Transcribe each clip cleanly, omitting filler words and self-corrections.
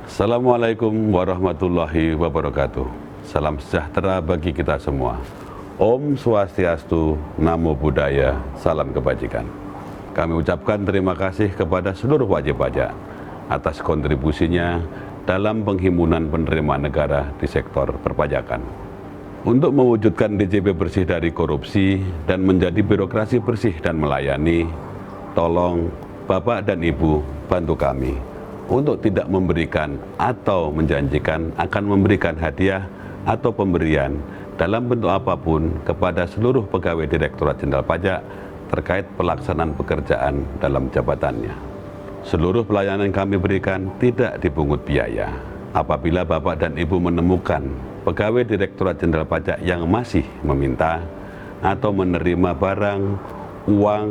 Assalamualaikum warahmatullahi wabarakatuh. Salam sejahtera bagi kita semua. Om Swastiastu, Namo Buddhaya, salam kebajikan. Kami ucapkan terima kasih kepada seluruh wajib pajak atas kontribusinya dalam penghimpunan penerimaan negara di sektor perpajakan. Untuk mewujudkan DJP bersih dari korupsi dan menjadi birokrasi bersih dan melayani, tolong Bapak dan Ibu bantu kami untuk tidak memberikan atau menjanjikan akan memberikan hadiah atau pemberian dalam bentuk apapun kepada seluruh pegawai Direktorat Jenderal Pajak terkait pelaksanaan pekerjaan dalam jabatannya. Seluruh pelayanan yang kami berikan tidak dipungut biaya. Apabila Bapak dan Ibu menemukan pegawai Direktorat Jenderal Pajak yang masih meminta atau menerima barang, uang,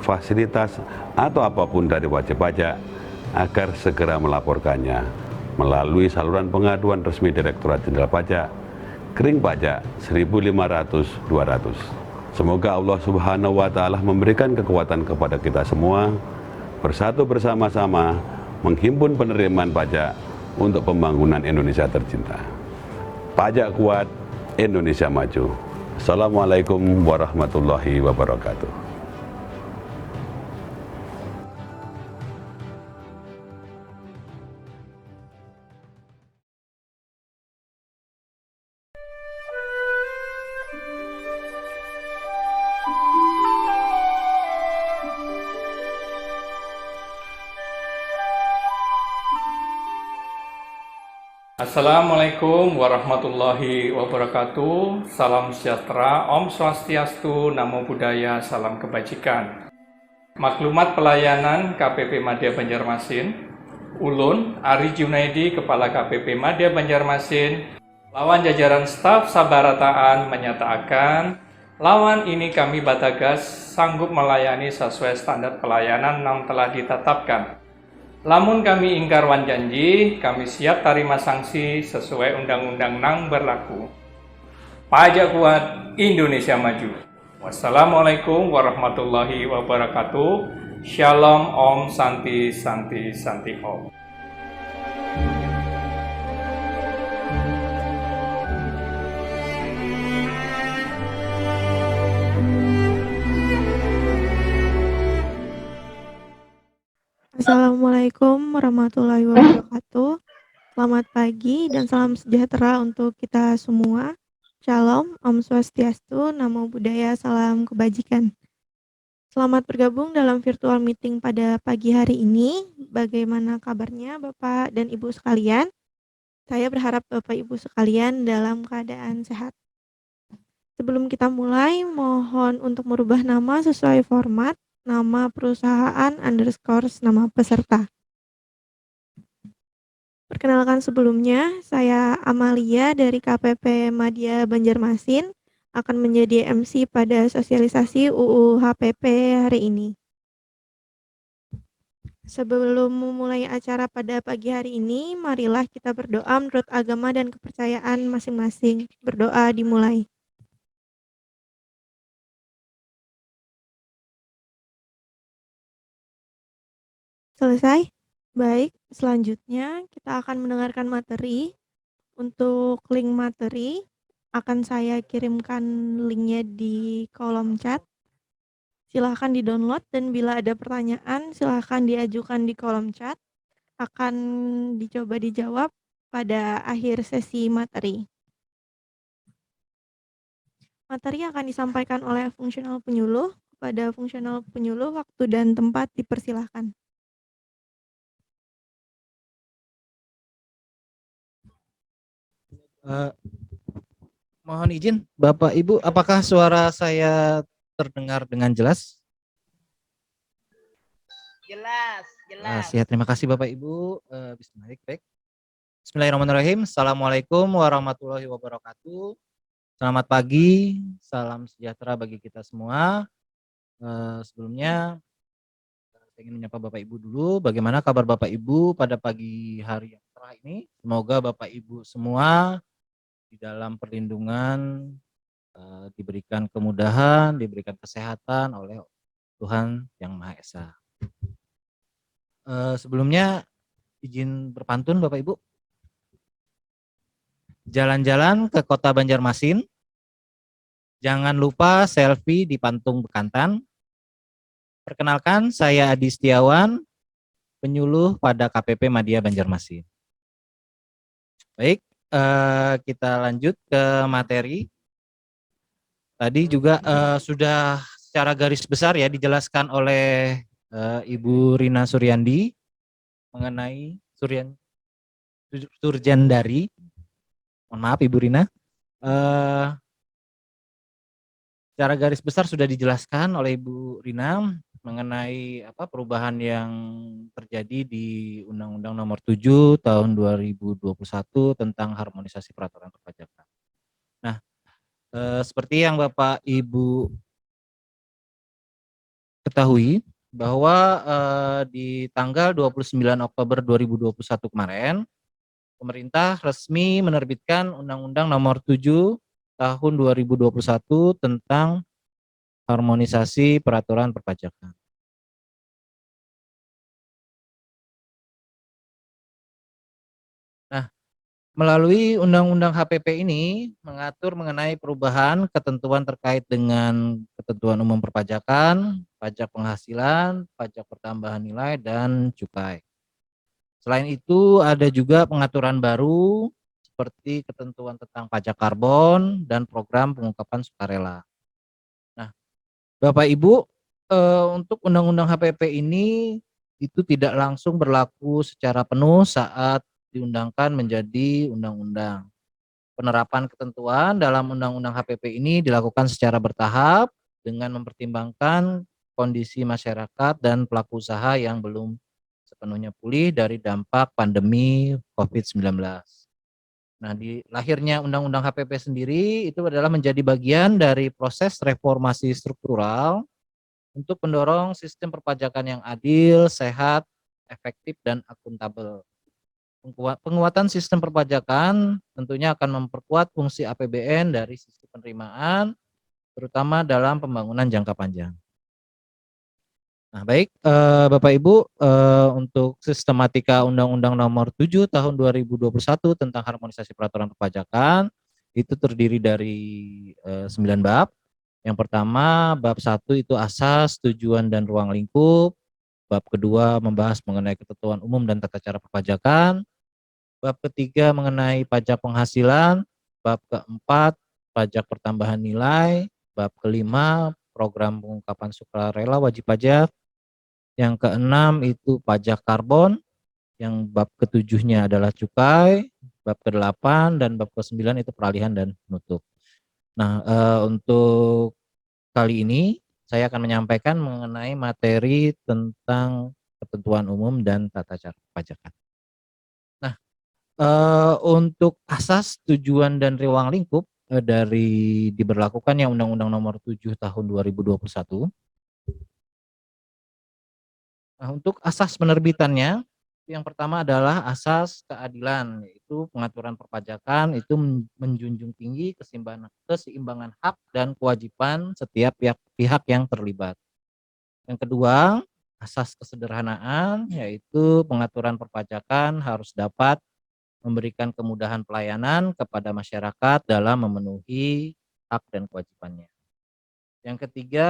fasilitas, atau apapun dari wajib pajak, agar segera melaporkannya melalui saluran pengaduan resmi Direktorat Jenderal Pajak, Kering Pajak 1500-200. Semoga Allah Subhanahu wa Ta'ala memberikan kekuatan kepada kita semua, bersatu bersama-sama menghimpun penerimaan pajak untuk pembangunan Indonesia tercinta. Pajak kuat, Indonesia maju. Assalamualaikum warahmatullahi wabarakatuh. Assalamualaikum warahmatullahi wabarakatuh. Salam sejahtera, Om Swastiastu, Namo Buddhaya, salam kebajikan. Maklumat pelayanan KPP Madya Banjarmasin, Ulun Ari Junaidi, Kepala KPP Madya Banjarmasin, lawan jajaran staf sabarataan menyatakan, lawan ini kami Batagas sanggup melayani sesuai standar pelayanan yang telah ditetapkan. Lamun kami ingkar wan janji, kami siap tarima sanksi sesuai undang-undang nang berlaku. Pajak kuat, Indonesia maju. Wassalamualaikum warahmatullahi wabarakatuh. Shalom, Om, Santi, Santi, Santi, Om. Assalamualaikum warahmatullahi wabarakatuh. Selamat pagi dan salam sejahtera untuk kita semua. Shalom, Om Swastiastu, Namo Buddhaya, salam kebajikan. Selamat bergabung dalam virtual meeting pada pagi hari ini. Bagaimana kabarnya Bapak dan Ibu sekalian? Saya berharap Bapak Ibu sekalian dalam keadaan sehat. Sebelum kita mulai, mohon untuk merubah nama sesuai format, nama perusahaan _ nama peserta. Perkenalkan sebelumnya, saya Amalia dari KPP Madya Banjarmasin akan menjadi MC pada sosialisasi UU HPP hari ini. Sebelum memulai acara pada pagi hari ini, marilah kita berdoa menurut agama dan kepercayaan masing-masing. Berdoa dimulai. Selesai? Baik, selanjutnya kita akan mendengarkan materi. Untuk link materi akan saya kirimkan linknya di kolom chat. Silahkan di-download dan bila ada pertanyaan silahkan diajukan di kolom chat. Akan dicoba dijawab pada akhir sesi materi. Materi akan disampaikan oleh fungsional penyuluh. Kepada fungsional penyuluh, waktu dan tempat dipersilahkan. Mohon izin, Bapak Ibu, apakah suara saya terdengar dengan jelas? Jelas. Ya, terima kasih Bapak Ibu. Baik. Bismillahirrahmanirrahim. Assalamualaikum warahmatullahi wabarakatuh. Selamat pagi, salam sejahtera bagi kita semua. Sebelumnya saya ingin menyapa Bapak Ibu dulu. Bagaimana kabar Bapak Ibu pada pagi hari yang cerah ini? Semoga Bapak Ibu semua di dalam perlindungan, diberikan kemudahan, diberikan kesehatan oleh Tuhan Yang Maha Esa. Sebelumnya izin berpantun Bapak Ibu. Jalan-jalan ke kota Banjarmasin, jangan lupa selfie di Pantung Bekantan. Perkenalkan, saya Adi Setiawan, penyuluh pada KPP Madya Banjarmasin. Baik, kita lanjut ke materi. Tadi juga sudah secara garis besar ya dijelaskan oleh Ibu Rina Suryandi mengenai Surjandari. Mohon maaf Ibu Rina. Secara garis besar sudah dijelaskan oleh Ibu Rina mengenai perubahan yang terjadi di Undang-Undang Nomor 7 Tahun 2021 tentang harmonisasi peraturan perpajakan. Nah, seperti yang Bapak Ibu ketahui bahwa di tanggal 29 Oktober 2021 kemarin, pemerintah resmi menerbitkan Undang-Undang Nomor 7 Tahun 2021 tentang harmonisasi peraturan perpajakan. Nah, melalui Undang-Undang HPP ini mengatur mengenai perubahan ketentuan terkait dengan ketentuan umum perpajakan, pajak penghasilan, pajak pertambahan nilai, dan cukai. Selain itu ada juga pengaturan baru seperti ketentuan tentang pajak karbon dan program pengungkapan sukarela. Nah, Bapak Ibu, untuk Undang-Undang HPP ini itu tidak langsung berlaku secara penuh saat diundangkan menjadi undang-undang. Penerapan ketentuan dalam Undang-Undang HPP ini dilakukan secara bertahap dengan mempertimbangkan kondisi masyarakat dan pelaku usaha yang belum sepenuhnya pulih dari dampak pandemi COVID-19. Nah, di lahirnya Undang-Undang HPP sendiri itu adalah menjadi bagian dari proses reformasi struktural untuk mendorong sistem perpajakan yang adil, sehat, efektif, dan akuntabel. Penguatan sistem perpajakan tentunya akan memperkuat fungsi APBN dari sisi penerimaan, terutama dalam pembangunan jangka panjang. Nah, baik Bapak Ibu, untuk sistematika Undang-Undang Nomor 7 Tahun 2021 tentang harmonisasi peraturan perpajakan itu terdiri dari 9 bab. Yang pertama, bab 1 itu asas, tujuan, dan ruang lingkup. Bab kedua membahas mengenai ketentuan umum dan tata cara perpajakan. Bab ketiga mengenai pajak penghasilan. Bab keempat, pajak pertambahan nilai. Bab kelima, program pengungkapan sukarela wajib pajak. Yang keenam itu pajak karbon. Yang bab ketujuhnya adalah cukai. Bab ke-8 dan bab ke-9 itu peralihan dan penutup. Nah, untuk kali ini saya akan menyampaikan mengenai materi tentang ketentuan umum dan tata cara perpajakan. Nah, untuk asas, tujuan, dan ruang lingkup dari diberlakukannya Undang-Undang Nomor 7 Tahun 2021. Nah, untuk asas penerbitannya, yang pertama adalah asas keadilan, yaitu pengaturan perpajakan itu menjunjung tinggi keseimbangan hak dan kewajiban setiap pihak yang terlibat. Yang kedua, asas kesederhanaan, yaitu pengaturan perpajakan harus dapat memberikan kemudahan pelayanan kepada masyarakat dalam memenuhi hak dan kewajibannya. Yang ketiga,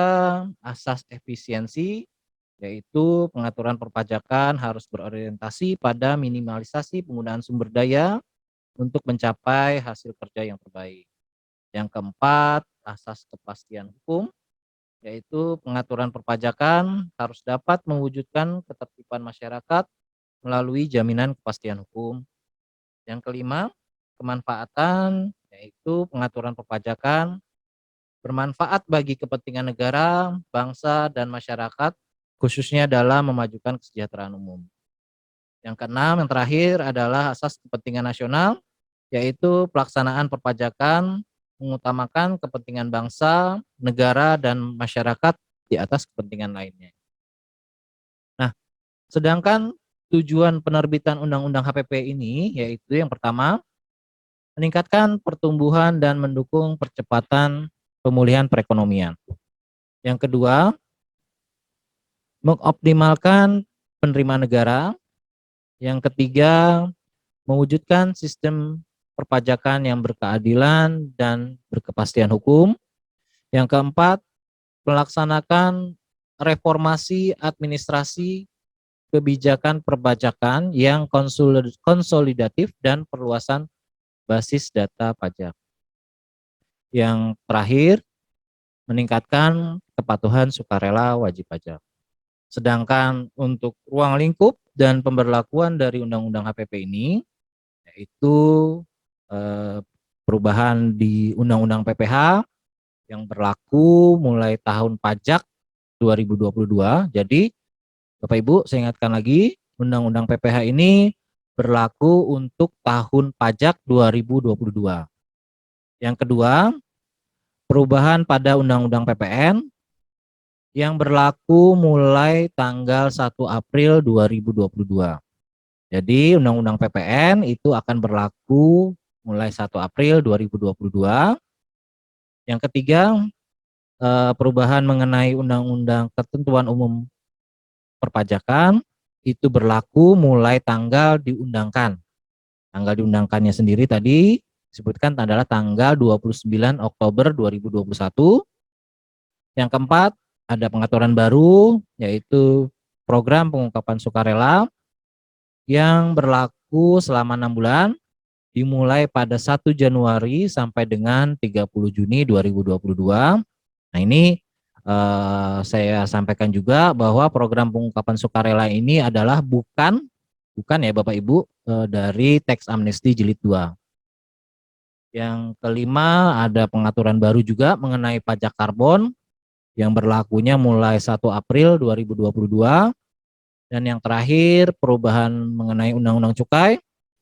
asas efisiensi, yaitu pengaturan perpajakan harus berorientasi pada minimalisasi penggunaan sumber daya untuk mencapai hasil kerja yang terbaik. Yang keempat, asas kepastian hukum, yaitu pengaturan perpajakan harus dapat mewujudkan ketertiban masyarakat melalui jaminan kepastian hukum. Yang kelima, kemanfaatan, yaitu pengaturan perpajakan bermanfaat bagi kepentingan negara, bangsa, dan masyarakat, khususnya dalam memajukan kesejahteraan umum. Yang keenam, yang terakhir adalah asas kepentingan nasional, yaitu pelaksanaan perpajakan mengutamakan kepentingan bangsa, negara, dan masyarakat di atas kepentingan lainnya. Nah, sedangkan tujuan penerbitan Undang-Undang HPP ini yaitu yang pertama, meningkatkan pertumbuhan dan mendukung percepatan pemulihan perekonomian. Yang kedua, mengoptimalkan penerimaan negara. Yang ketiga, mewujudkan sistem perpajakan yang berkeadilan dan berkepastian hukum. Yang keempat, melaksanakan reformasi administrasi kebijakan perpajakan yang konsolidatif dan perluasan basis data pajak. Yang terakhir, meningkatkan kepatuhan sukarela wajib pajak. Sedangkan untuk ruang lingkup dan pemberlakuan dari Undang-Undang HPP ini, yaitu perubahan di Undang-Undang PPH yang berlaku mulai tahun pajak 2022. Jadi, Bapak Ibu, saya ingatkan lagi, Undang-Undang PPH ini berlaku untuk tahun pajak 2022. Yang kedua, perubahan pada Undang-Undang PPN yang berlaku mulai tanggal 1 April 2022. Jadi Undang-Undang PPN itu akan berlaku mulai 1 April 2022. Yang ketiga, perubahan mengenai Undang-Undang Ketentuan Umum Perpajakan itu berlaku mulai tanggal diundangkan. Tanggal diundangkannya sendiri tadi disebutkan adalah tanggal 29 Oktober 2021. Yang keempat, ada pengaturan baru, yaitu program pengungkapan sukarela yang berlaku selama 6 bulan, dimulai pada 1 Januari sampai dengan 30 Juni 2022. Nah, ini saya sampaikan juga bahwa program pengungkapan sukarela ini adalah bukan ya Bapak Ibu dari teks amnesti jilid 2. Yang kelima, ada pengaturan baru juga mengenai pajak karbon yang berlakunya mulai 1 April 2022. Dan yang terakhir, perubahan mengenai Undang-Undang Cukai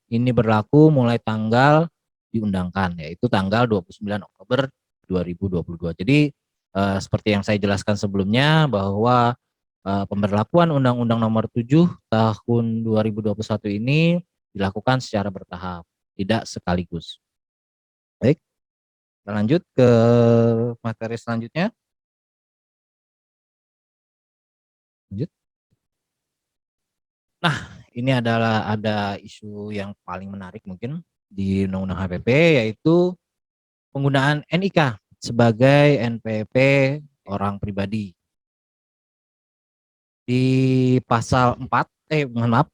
ini berlaku mulai tanggal diundangkan, yaitu tanggal 29 Oktober 2022. Jadi seperti yang saya jelaskan sebelumnya bahwa pemberlakuan Undang-Undang Nomor 7 tahun 2021 ini dilakukan secara bertahap, tidak sekaligus. Baik, kita lanjut ke materi selanjutnya. Lanjut. Nah, ini adalah ada isu yang paling menarik mungkin di Undang-Undang HPP, yaitu penggunaan NIK sebagai NPWP orang pribadi. Di pasal 4,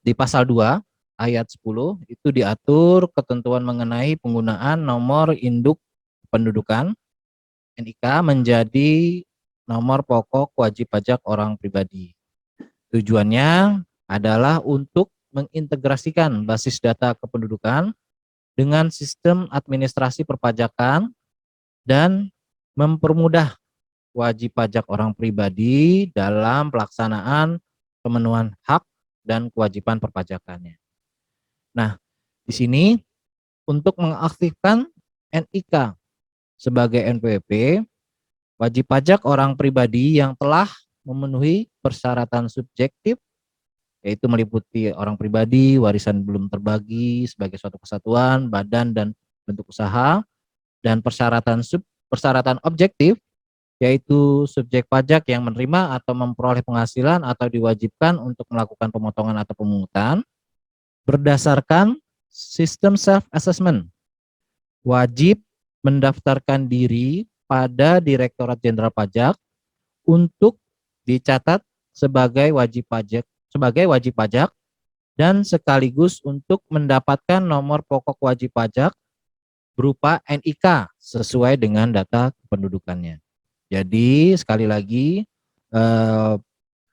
di pasal 2 ayat 10 itu diatur ketentuan mengenai penggunaan nomor induk pendudukan NIK menjadi nomor pokok wajib pajak orang pribadi. Tujuannya adalah untuk mengintegrasikan basis data kependudukan dengan sistem administrasi perpajakan dan mempermudah wajib pajak orang pribadi dalam pelaksanaan pemenuhan hak dan kewajiban perpajakannya. Nah, di sini untuk mengaktifkan NIK sebagai NPWP, wajib pajak orang pribadi yang telah memenuhi persyaratan subjektif, yaitu meliputi orang pribadi, warisan belum terbagi sebagai suatu kesatuan, badan dan bentuk usaha, dan persyaratan objektif, yaitu subjek pajak yang menerima atau memperoleh penghasilan atau diwajibkan untuk melakukan pemotongan atau pemungutan berdasarkan sistem self-assessment, wajib mendaftarkan diri pada Direktorat Jenderal Pajak untuk dicatat sebagai wajib pajak dan sekaligus untuk mendapatkan nomor pokok wajib pajak berupa NIK sesuai dengan data kependudukannya. Jadi sekali lagi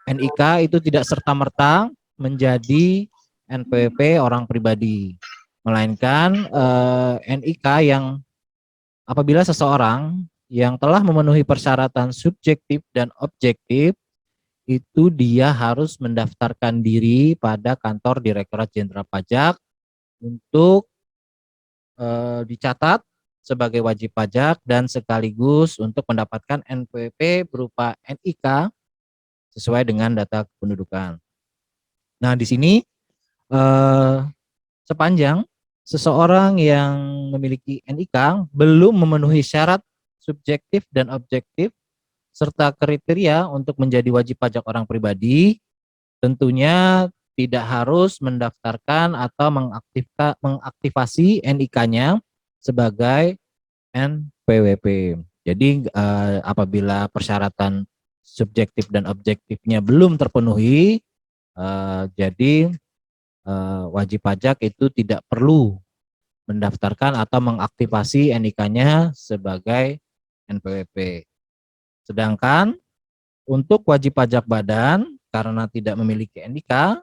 NIK itu tidak serta-merta menjadi NPWP orang pribadi, melainkan NIK yang apabila seseorang yang telah memenuhi persyaratan subjektif dan objektif itu dia harus mendaftarkan diri pada kantor Direktorat Jenderal Pajak untuk dicatat sebagai wajib pajak dan sekaligus untuk mendapatkan NPWP berupa NIK sesuai dengan data kependudukan. Nah, di sini sepanjang seseorang yang memiliki NIK belum memenuhi syarat subjektif dan objektif serta kriteria untuk menjadi wajib pajak orang pribadi, tentunya tidak harus mendaftarkan atau mengaktifasi NIK-nya sebagai NPWP. Jadi apabila persyaratan subjektif dan objektifnya belum terpenuhi, jadi wajib pajak itu tidak perlu mendaftarkan atau mengaktifasi NIK-nya sebagai NPWP. Sedangkan untuk wajib pajak badan karena tidak memiliki NIK,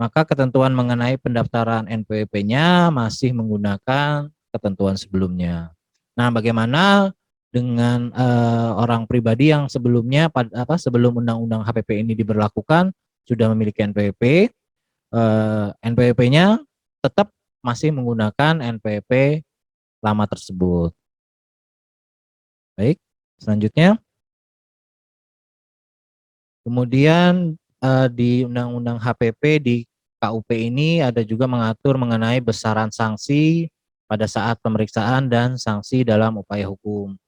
maka ketentuan mengenai pendaftaran NPWP-nya masih menggunakan ketentuan sebelumnya. Nah, bagaimana dengan orang pribadi yang sebelumnya sebelum Undang-Undang HPP ini diberlakukan sudah memiliki NPWP, NPWP-nya tetap masih menggunakan NPWP lama tersebut. Baik, selanjutnya. Kemudian di Undang-Undang HPP di KUP ini ada juga mengatur mengenai besaran sanksi pada saat pemeriksaan dan sanksi dalam upaya hukum.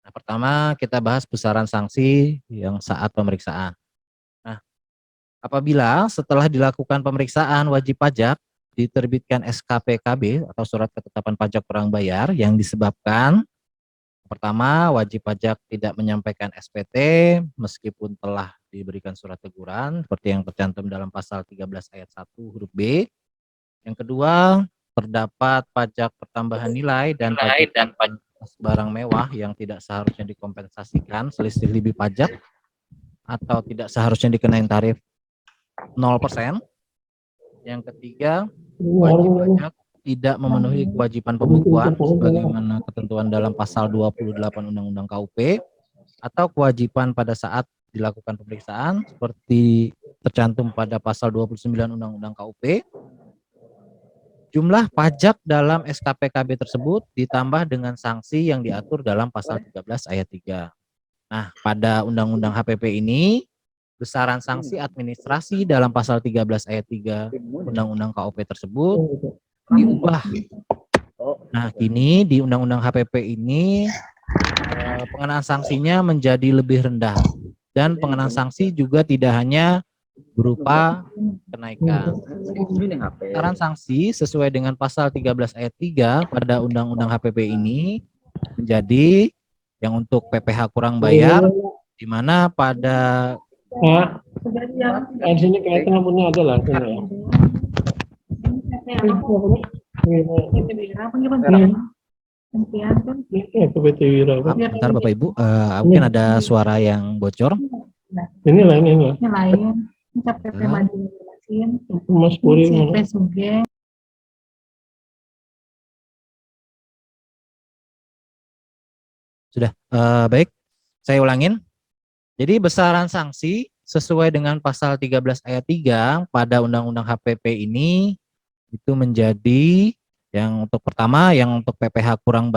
Nah, pertama kita bahas besaran sanksi yang saat pemeriksaan. Nah, apabila setelah dilakukan pemeriksaan wajib pajak diterbitkan SKPKB atau surat ketetapan pajak kurang bayar yang disebabkan pertama, wajib pajak tidak menyampaikan SPT meskipun telah diberikan surat teguran seperti yang tercantum dalam pasal 13 ayat 1 huruf B. Yang kedua, terdapat pajak pertambahan nilai dan pajak barang mewah yang tidak seharusnya dikompensasikan selisih lebih pajak atau tidak seharusnya dikenain tarif 0%. Yang ketiga, wajib pajak tidak memenuhi kewajiban pembukuan sebagaimana ketentuan dalam pasal 28 Undang-Undang KUP atau kewajiban pada saat dilakukan pemeriksaan seperti tercantum pada pasal 29 Undang-Undang KUP. Jumlah pajak dalam SKPKB tersebut ditambah dengan sanksi yang diatur dalam pasal 13 ayat 3. Nah, pada Undang-Undang HPP ini besaran sanksi administrasi dalam pasal 13 ayat 3 Undang-Undang KUP tersebut diubah. Nah, kini di Undang-Undang HPP ini pengenaan sanksinya menjadi lebih rendah dan pengenaan sanksi juga tidak hanya berupa kenaikan. Besaran sanksi sesuai dengan pasal 13 ayat 3 pada Undang-Undang HPP ini menjadi yang untuk PPh kurang bayar di mana pada di sini kelihatan lampunya ada lah. Bentar Bapak Ibu, mungkin ada suara yang bocor. Ini lain. Mas Puri. Sudah, baik. Saya ulangin. Jadi besaran sanksi sesuai dengan pasal 13 ayat 3 pada Undang-Undang HPP ini itu menjadi yang untuk pertama yang untuk PPh kurang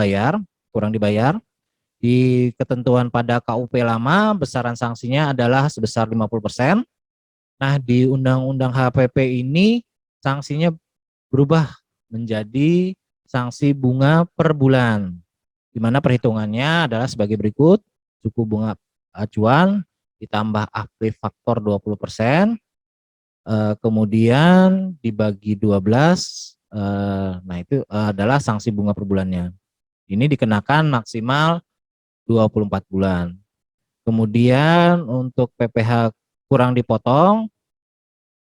dibayar di ketentuan pada KUP lama besaran sanksinya adalah sebesar 50%. Nah, di Undang-Undang HPP ini sanksinya berubah menjadi sanksi bunga per bulan, di mana perhitungannya adalah sebagai berikut: suku bunga acuan ditambah afli faktor 20%, kemudian dibagi 12, nah itu adalah sanksi bunga per bulannya. Ini dikenakan maksimal 24 bulan. Kemudian untuk PPh kurang dipotong,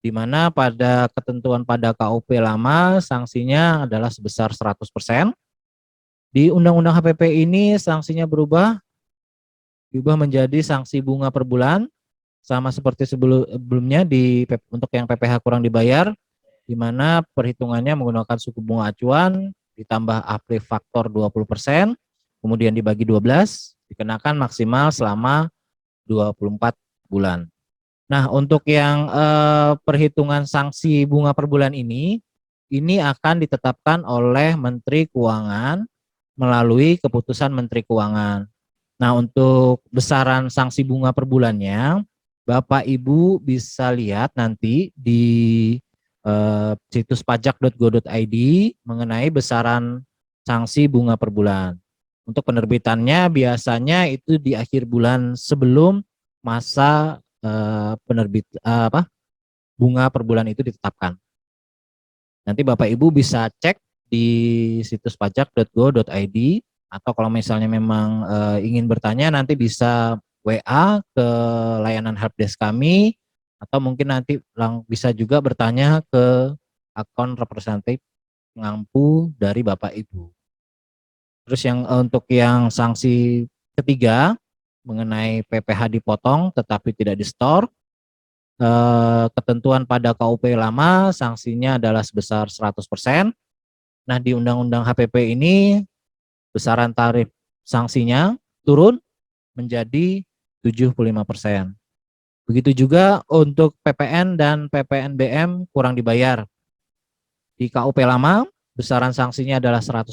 di mana pada ketentuan pada KUP lama sanksinya adalah sebesar 100%. Di Undang-Undang HPP ini sanksinya diubah menjadi sanksi bunga per bulan sama seperti sebelumnya untuk yang PPh kurang dibayar, di mana perhitungannya menggunakan suku bunga acuan ditambah afli faktor 20%, kemudian dibagi 12, dikenakan maksimal selama 24 bulan. Nah, untuk yang perhitungan sanksi bunga per bulan ini akan ditetapkan oleh Menteri Keuangan melalui keputusan Menteri Keuangan. Nah, untuk besaran sanksi bunga per bulannya, Bapak Ibu bisa lihat nanti di situs pajak.go.id mengenai besaran sanksi bunga per bulan. Untuk penerbitannya biasanya itu di akhir bulan sebelum masa bunga per bulan itu ditetapkan. Nanti Bapak Ibu bisa cek di situs pajak.go.id, atau kalau misalnya memang ingin bertanya nanti bisa WA ke layanan helpdesk kami, atau mungkin nanti bisa juga bertanya ke akun representatif pengampu dari Bapak Ibu. Terus yang untuk yang sanksi ketiga mengenai PPh dipotong tetapi tidak di-store, ketentuan pada KUP lama sanksinya adalah sebesar 100%. Nah, di Undang-Undang HPP ini besaran tarif sanksinya turun menjadi 75%. Begitu juga untuk PPN dan PPNBM kurang dibayar. Di KUP lama besaran sanksinya adalah 100%.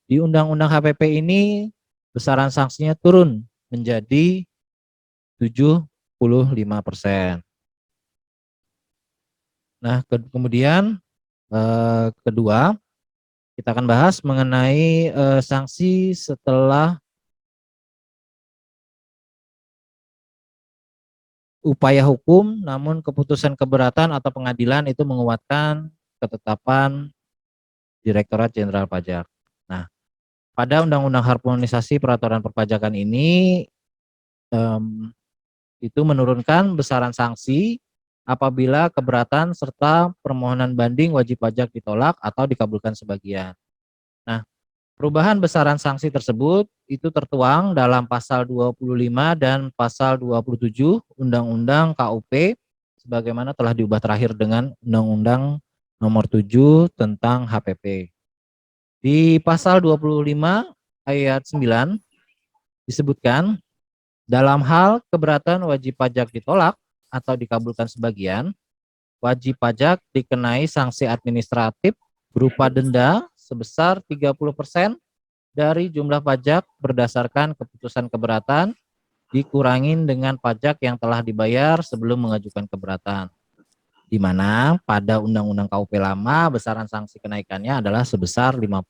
Di Undang-Undang HPP ini besaran sanksinya turun menjadi 75%. Nah, kemudian kedua, kita akan bahas mengenai sanksi setelah upaya hukum, namun keputusan keberatan atau pengadilan itu menguatkan ketetapan Direktorat Jenderal Pajak. Nah, pada Undang-Undang Harmonisasi Peraturan Perpajakan ini itu menurunkan besaran sanksi apabila keberatan serta permohonan banding wajib pajak ditolak atau dikabulkan sebagian. Nah, perubahan besaran sanksi tersebut itu tertuang dalam pasal 25 dan pasal 27 Undang-Undang KUP sebagaimana telah diubah terakhir dengan Undang-Undang Nomor 7 tentang HPP. Di pasal 25 ayat 9 disebutkan dalam hal keberatan wajib pajak ditolak atau dikabulkan sebagian, wajib pajak dikenai sanksi administratif berupa denda sebesar 30% dari jumlah pajak berdasarkan keputusan keberatan dikurangin dengan pajak yang telah dibayar sebelum mengajukan keberatan. Di mana pada Undang-Undang KUP lama besaran sanksi kenaikannya adalah sebesar 50%.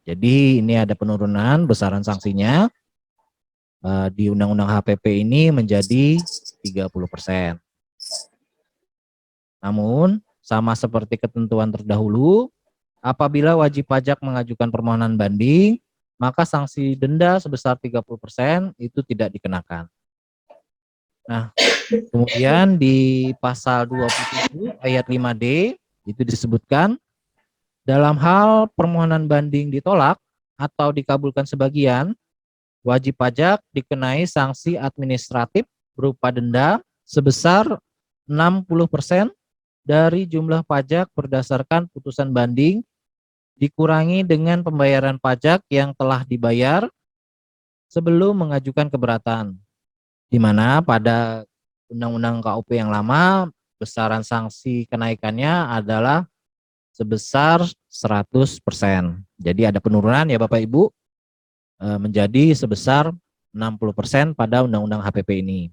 Jadi ini ada penurunan besaran sanksinya di Undang-Undang HPP ini menjadi 30%. Namun, sama seperti ketentuan terdahulu, apabila wajib pajak mengajukan permohonan banding, maka sanksi denda sebesar 30% itu tidak dikenakan. Nah, kemudian di pasal 27 ayat 5D itu disebutkan dalam hal permohonan banding ditolak atau dikabulkan sebagian, wajib pajak dikenai sanksi administratif berupa denda sebesar 60% dari jumlah pajak berdasarkan putusan banding dikurangi dengan pembayaran pajak yang telah dibayar sebelum mengajukan keberatan. Di mana pada Undang-Undang KUP yang lama besaran sanksi kenaikannya adalah sebesar 100%. Jadi ada penurunan ya Bapak Ibu menjadi sebesar 60% pada Undang-Undang HPP ini.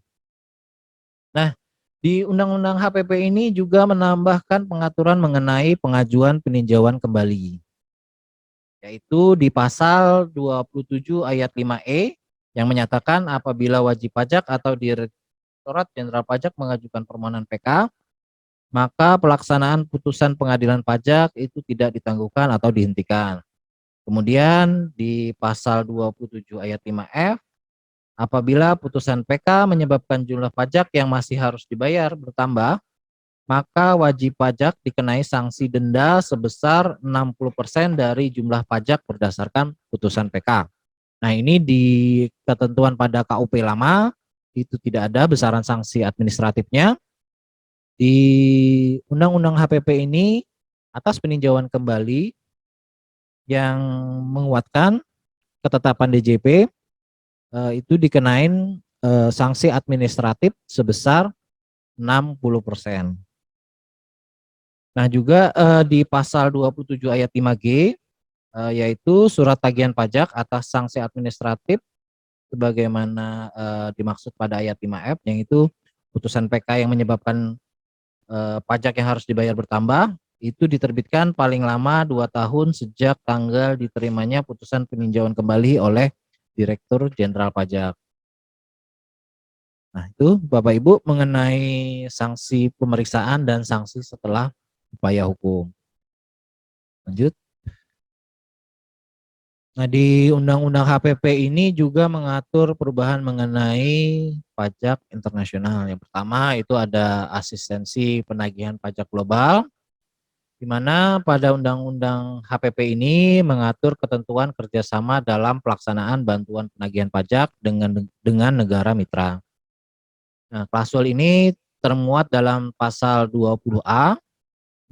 Nah, di Undang-Undang HPP ini juga menambahkan pengaturan mengenai pengajuan peninjauan kembali. Yaitu di pasal 27 ayat 5E yang menyatakan apabila wajib pajak atau Direktorat Jenderal Pajak mengajukan permohonan PK, maka pelaksanaan putusan pengadilan pajak itu tidak ditangguhkan atau dihentikan. Kemudian di pasal 27 ayat 5F, apabila putusan PK menyebabkan jumlah pajak yang masih harus dibayar bertambah, maka wajib pajak dikenai sanksi denda sebesar 60% dari jumlah pajak berdasarkan putusan PK. Nah, ini di ketentuan pada KUP lama itu tidak ada besaran sanksi administratifnya. Di Undang-Undang HPP ini atas peninjauan kembali yang menguatkan ketetapan DJP itu dikenain sanksi administratif sebesar 60%. Nah, juga di pasal 27 ayat 5G yaitu surat tagihan pajak atas sanksi administratif sebagaimana dimaksud pada ayat 5F yang itu putusan PK yang menyebabkan pajak yang harus dibayar bertambah itu diterbitkan paling lama 2 tahun sejak tanggal diterimanya putusan peninjauan kembali oleh Direktur Jenderal Pajak. Nah, itu Bapak Ibu mengenai sanksi pemeriksaan dan sanksi setelah upaya hukum. Lanjut. Nah, di Undang-Undang HPP ini juga mengatur perubahan mengenai pajak internasional. Yang pertama itu ada asistensi penagihan pajak global, di mana pada Undang-Undang HPP ini mengatur ketentuan kerjasama dalam pelaksanaan bantuan penagihan pajak dengan negara mitra. Nah, klausul ini termuat dalam pasal 20A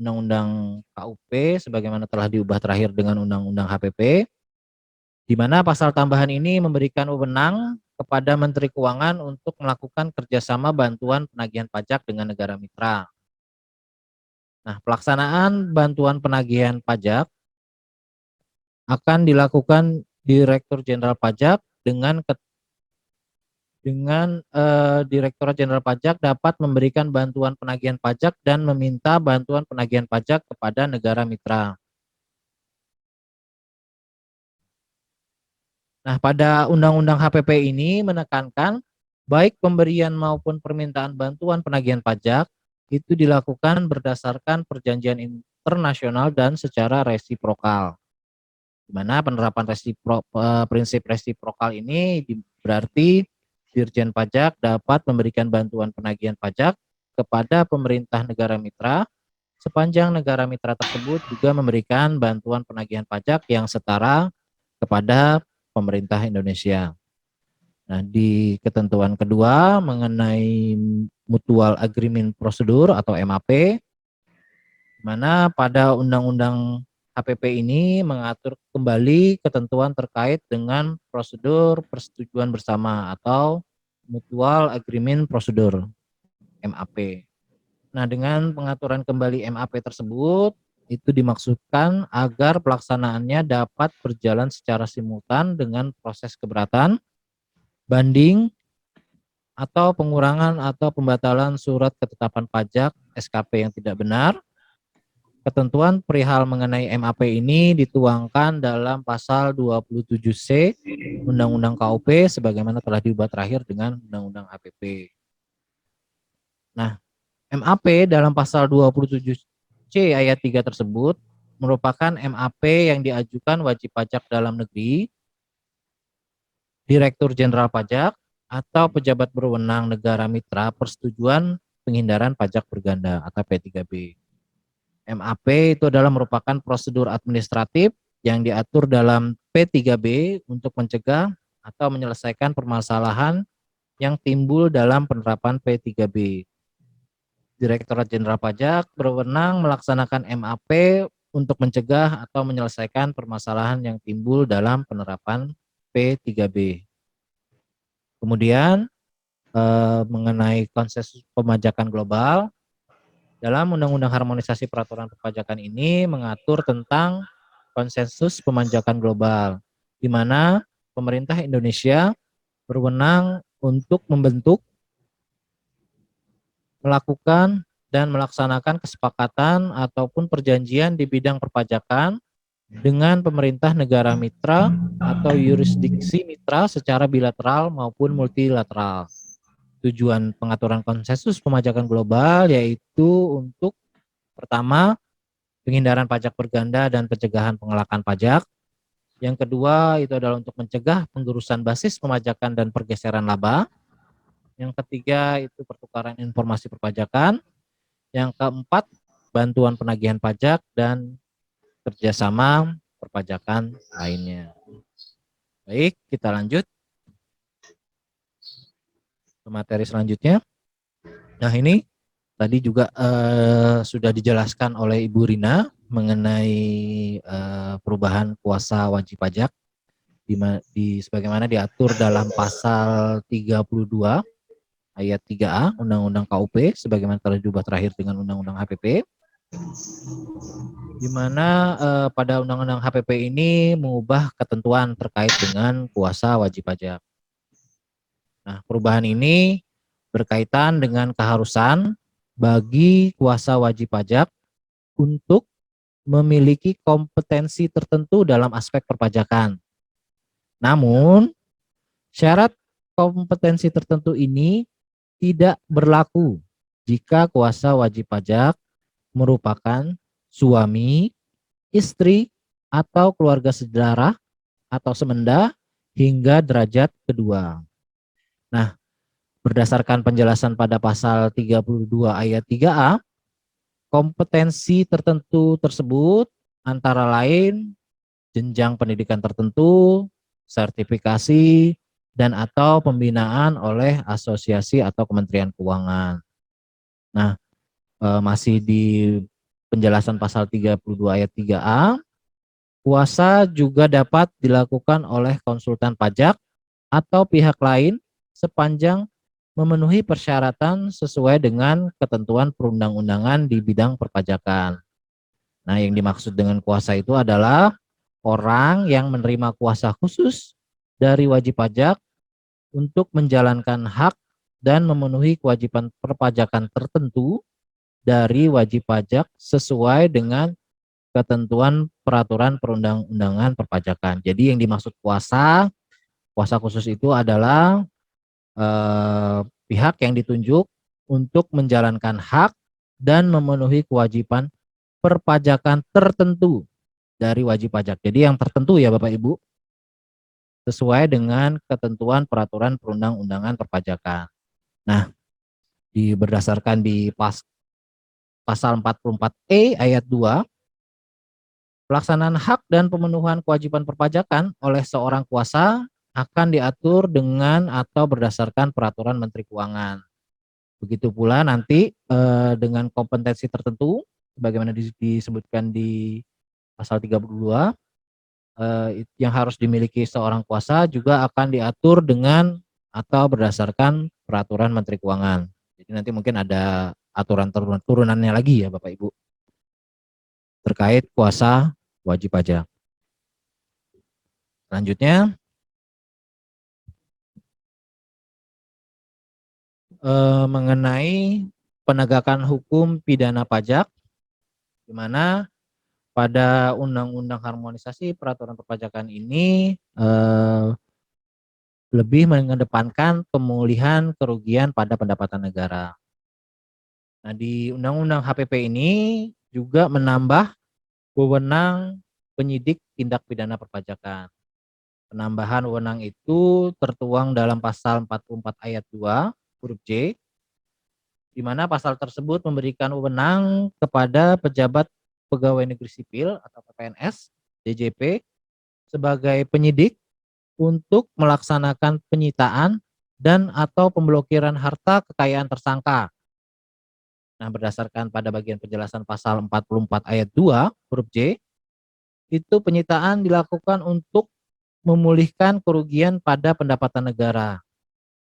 Undang-Undang KUP sebagaimana telah diubah terakhir dengan Undang-Undang HPP, di mana pasal tambahan ini memberikan wewenang kepada Menteri Keuangan untuk melakukan kerjasama bantuan penagihan pajak dengan negara mitra. Nah, pelaksanaan bantuan penagihan pajak akan dilakukan Direktur Jenderal Pajak Direktorat Jenderal Pajak dapat memberikan bantuan penagihan pajak dan meminta bantuan penagihan pajak kepada negara mitra. Nah, pada Undang-Undang HPP ini menekankan baik pemberian maupun permintaan bantuan penagihan pajak itu dilakukan berdasarkan perjanjian internasional dan secara resiprokal. Di mana penerapan prinsip resiprokal ini berarti Dirjen Pajak dapat memberikan bantuan penagihan pajak kepada pemerintah negara mitra sepanjang negara mitra tersebut juga memberikan bantuan penagihan pajak yang setara kepada pemerintah Indonesia. Nah, di ketentuan kedua mengenai Mutual Agreement Procedure atau MAP, di mana pada Undang-Undang HPP ini mengatur kembali ketentuan terkait dengan prosedur persetujuan bersama atau Mutual Agreement Procedure MAP. Nah, dengan pengaturan kembali MAP tersebut itu dimaksudkan agar pelaksanaannya dapat berjalan secara simultan dengan proses keberatan, banding, atau pengurangan atau pembatalan surat ketetapan pajak SKP yang tidak benar. Ketentuan perihal mengenai MAP ini dituangkan dalam pasal 27C Undang-Undang KUP sebagaimana telah diubah terakhir dengan Undang-Undang HPP. Nah, MAP dalam pasal 27C ayat 3 tersebut merupakan MAP yang diajukan wajib pajak dalam negeri, Direktur Jenderal Pajak, atau pejabat berwenang negara mitra persetujuan penghindaran pajak berganda atau P3B. MAP itu adalah merupakan prosedur administratif yang diatur dalam P3B untuk mencegah atau menyelesaikan permasalahan yang timbul dalam penerapan P3B. Direktorat Jenderal Pajak berwenang melaksanakan MAP untuk mencegah atau menyelesaikan permasalahan yang timbul dalam penerapan P3B. Kemudian mengenai konsensus pemajakan global, dalam Undang-Undang Harmonisasi Peraturan Perpajakan ini mengatur tentang konsensus pemajakan global, di mana pemerintah Indonesia berwenang untuk membentuk, melakukan, dan melaksanakan kesepakatan ataupun perjanjian di bidang perpajakan dengan pemerintah negara mitra atau yurisdiksi mitra secara bilateral maupun multilateral. Tujuan pengaturan konsensus pemajakan global yaitu untuk pertama, penghindaran pajak berganda dan pencegahan pengelakan pajak. Yang kedua itu adalah untuk mencegah penggurusan basis pemajakan dan pergeseran laba. Yang ketiga itu pertukaran informasi perpajakan. Yang keempat, bantuan penagihan pajak dan kerjasama perpajakan lainnya. Baik, kita lanjut ke materi selanjutnya. Nah, ini tadi juga sudah dijelaskan oleh Ibu Rina mengenai perubahan kuasa wajib pajak sebagaimana diatur dalam pasal 32 ayat 3A Undang-Undang KUP sebagaimana telah diubah terakhir dengan Undang-Undang HPP, di mana pada Undang-Undang HPP ini mengubah ketentuan terkait dengan kuasa wajib pajak. Nah, perubahan ini berkaitan dengan keharusan bagi kuasa wajib pajak untuk memiliki kompetensi tertentu dalam aspek perpajakan. Namun, syarat kompetensi tertentu ini tidak berlaku jika kuasa wajib pajak merupakan suami, istri, atau keluarga sedarah atau semenda hingga derajat kedua. Nah, berdasarkan penjelasan pada pasal 32 ayat 3A, kompetensi tertentu tersebut antara lain jenjang pendidikan tertentu, sertifikasi, dan atau pembinaan oleh asosiasi atau Kementerian Keuangan. Nah, masih di penjelasan pasal 32 ayat 3A, puasa juga dapat dilakukan oleh konsultan pajak atau pihak lain sepanjang memenuhi persyaratan sesuai dengan ketentuan perundang-undangan di bidang perpajakan. Nah, yang dimaksud dengan kuasa itu adalah orang yang menerima kuasa khusus dari wajib pajak untuk menjalankan hak dan memenuhi kewajiban perpajakan tertentu dari wajib pajak sesuai dengan ketentuan peraturan perundang-undangan perpajakan. Jadi yang dimaksud kuasa khusus itu adalah pihak yang ditunjuk untuk menjalankan hak dan memenuhi kewajiban perpajakan tertentu dari wajib pajak. Jadi yang tertentu ya Bapak Ibu, sesuai dengan ketentuan peraturan perundang-undangan perpajakan. Nah, berdasarkan di pasal 44E ayat 2, pelaksanaan hak dan pemenuhan kewajiban perpajakan oleh seorang kuasa akan diatur dengan atau berdasarkan peraturan Menteri Keuangan. Begitu pula nanti dengan kompetensi tertentu, sebagaimana disebutkan di pasal 32, yang harus dimiliki seorang kuasa juga akan diatur dengan atau berdasarkan peraturan Menteri Keuangan. Jadi nanti mungkin ada aturan turunannya lagi ya Bapak Ibu terkait kuasa wajib pajak. Selanjutnya mengenai penegakan hukum pidana pajak, di mana pada Undang-Undang Harmonisasi Peraturan Perpajakan ini lebih mengedepankan pemulihan kerugian pada pendapatan negara. Nah, di Undang-Undang HPP ini juga menambah wewenang penyidik tindak pidana perpajakan. Penambahan wewenang itu tertuang dalam pasal 44 ayat 2 huruf J, di mana pasal tersebut memberikan wewenang kepada pejabat pegawai negeri sipil atau PPNS, DJP, sebagai penyidik untuk melaksanakan penyitaan dan atau pemblokiran harta kekayaan tersangka. Nah, berdasarkan pada bagian penjelasan pasal 44 ayat 2 huruf J, itu penyitaan dilakukan untuk memulihkan kerugian pada pendapatan negara.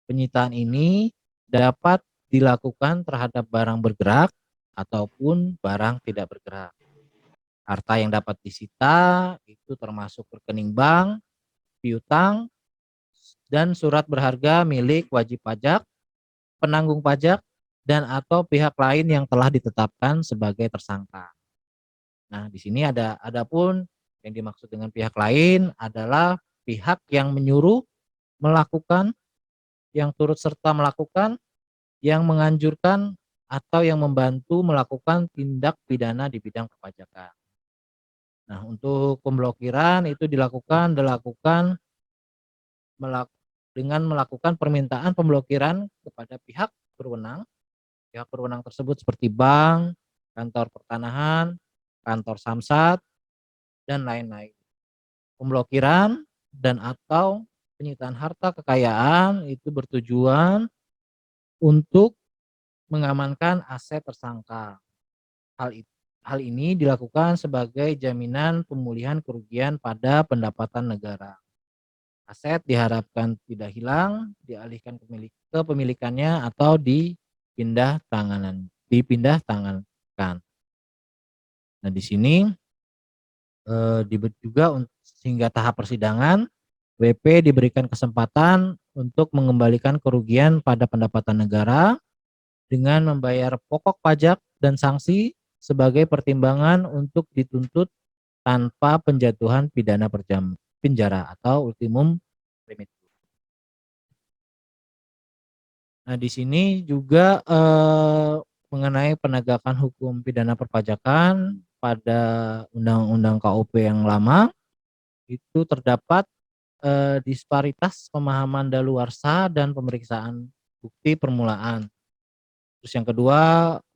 Penyitaan ini dapat dilakukan terhadap barang bergerak ataupun barang tidak bergerak. Harta yang dapat disita itu termasuk rekening bank, piutang, dan surat berharga milik wajib pajak, penanggung pajak, dan atau pihak lain yang telah ditetapkan sebagai tersangka. Nah, di sini adapun yang dimaksud dengan pihak lain adalah pihak yang menyuruh melakukan, yang turut serta melakukan, yang menganjurkan, atau yang membantu melakukan tindak pidana di bidang perpajakan. Nah, untuk pemblokiran itu dilakukan dengan melakukan permintaan pemblokiran kepada pihak berwenang. Pihak berwenang tersebut seperti bank, kantor pertanahan, kantor samsat, dan lain-lain. Pemblokiran dan atau penyitaan harta kekayaan itu bertujuan untuk mengamankan aset tersangka. Hal ini dilakukan sebagai jaminan pemulihan kerugian pada pendapatan negara. Aset diharapkan tidak hilang, dialihkan ke pemilikannya atau dipindah tangankan. Nah, di sini juga hingga tahap persidangan, WP diberikan kesempatan untuk mengembalikan kerugian pada pendapatan negara dengan membayar pokok pajak dan sanksi sebagai pertimbangan untuk dituntut tanpa penjatuhan pidana penjara atau ultimum remedium. Nah, di sini juga mengenai penegakan hukum pidana perpajakan pada Undang-Undang KUP yang lama itu terdapat disparitas pemahaman daluarsa dan pemeriksaan bukti permulaan. Terus yang kedua,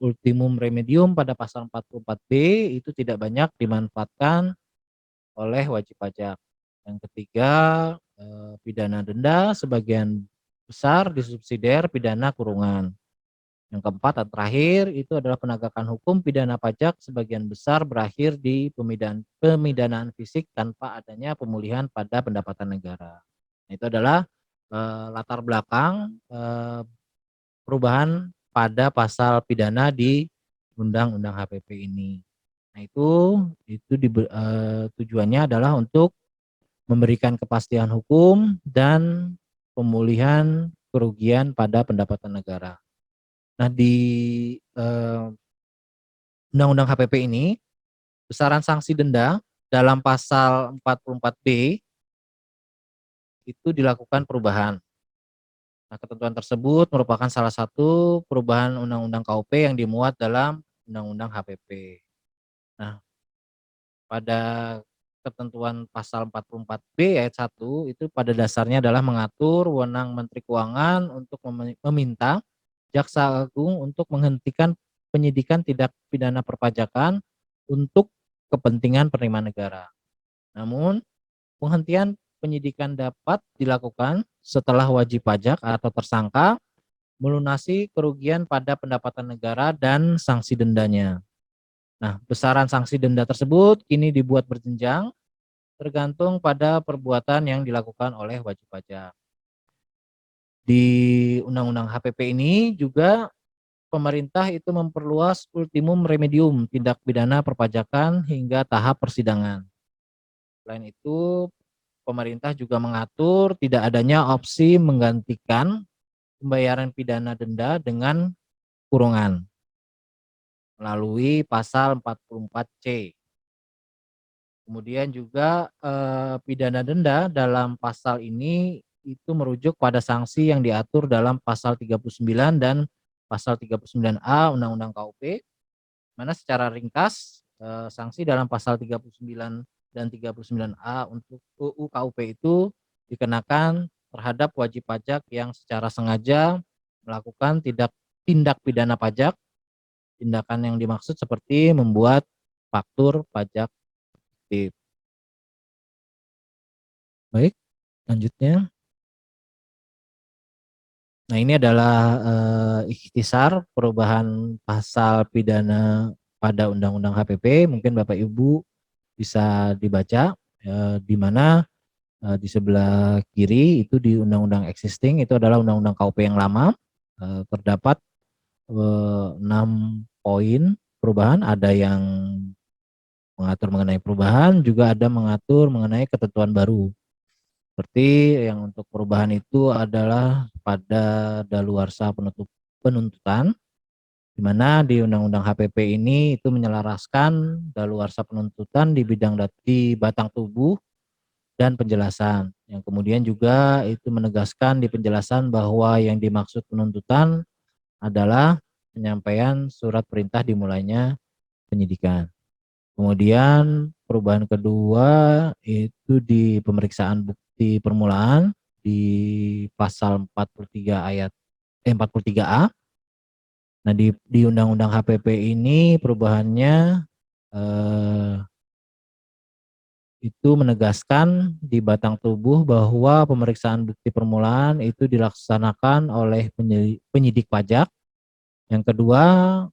ultimum remedium pada pasal 44B itu tidak banyak dimanfaatkan oleh wajib pajak. Yang ketiga, pidana denda sebagian besar disubsidiar pidana kurungan. Yang keempat dan terakhir itu adalah penegakan hukum pidana pajak sebagian besar berakhir di pemidanaan fisik tanpa adanya pemulihan pada pendapatan negara. Nah, itu adalah latar belakang perubahan pada pasal pidana di Undang-Undang HPP ini. Nah, tujuannya adalah untuk memberikan kepastian hukum dan pemulihan kerugian pada pendapatan negara. Nah, di Undang-Undang HPP ini, besaran sanksi denda dalam pasal 44B itu dilakukan perubahan. Nah, ketentuan tersebut merupakan salah satu perubahan Undang-Undang KUP yang dimuat dalam Undang-Undang HPP. Nah, pada ketentuan pasal 44B ayat 1 itu pada dasarnya adalah mengatur wewenang Menteri Keuangan untuk meminta Jaksa Agung untuk menghentikan penyidikan tindak pidana perpajakan untuk kepentingan penerimaan negara. Namun, penghentian penyidikan dapat dilakukan setelah wajib pajak atau tersangka melunasi kerugian pada pendapatan negara dan sanksi dendanya. Nah, besaran sanksi denda tersebut kini dibuat berjenjang tergantung pada perbuatan yang dilakukan oleh wajib pajak. Di Undang-Undang HPP ini juga pemerintah itu memperluas ultimum remedium tindak pidana perpajakan hingga tahap persidangan. Selain itu, pemerintah juga mengatur tidak adanya opsi menggantikan pembayaran pidana denda dengan kurungan melalui pasal 44C. Kemudian juga pidana denda dalam pasal ini itu merujuk pada sanksi yang diatur dalam pasal 39 dan pasal 39A Undang-Undang KUP, mana secara ringkas sanksi dalam pasal 39 dan 39A untuk UU KUP itu dikenakan terhadap wajib pajak yang secara sengaja melakukan tindak pidana pajak. Tindakan yang dimaksud seperti membuat faktur pajak fiktif. Baik, lanjutnya. Nah, ini adalah ikhtisar perubahan pasal pidana pada Undang-Undang HPP. Mungkin Bapak Ibu bisa dibaca di mana di sebelah kiri itu di Undang-Undang existing itu adalah Undang-Undang KUP yang lama. Terdapat 6 poin perubahan, ada yang mengatur mengenai perubahan, juga ada mengatur mengenai ketentuan baru. Seperti yang untuk perubahan itu adalah pada daluarsa penuntutan, di mana di Undang-Undang HPP ini itu menyelaraskan daluarsa penuntutan di batang tubuh dan penjelasan. Yang kemudian juga itu menegaskan di penjelasan bahwa yang dimaksud penuntutan adalah penyampaian surat perintah dimulainya penyidikan. Kemudian perubahan kedua itu di pemeriksaan bukti permulaan di pasal 43A. Nah, di Undang-Undang HPP ini perubahannya itu menegaskan di batang tubuh bahwa pemeriksaan bukti permulaan itu dilaksanakan oleh penyidik pajak. Yang kedua,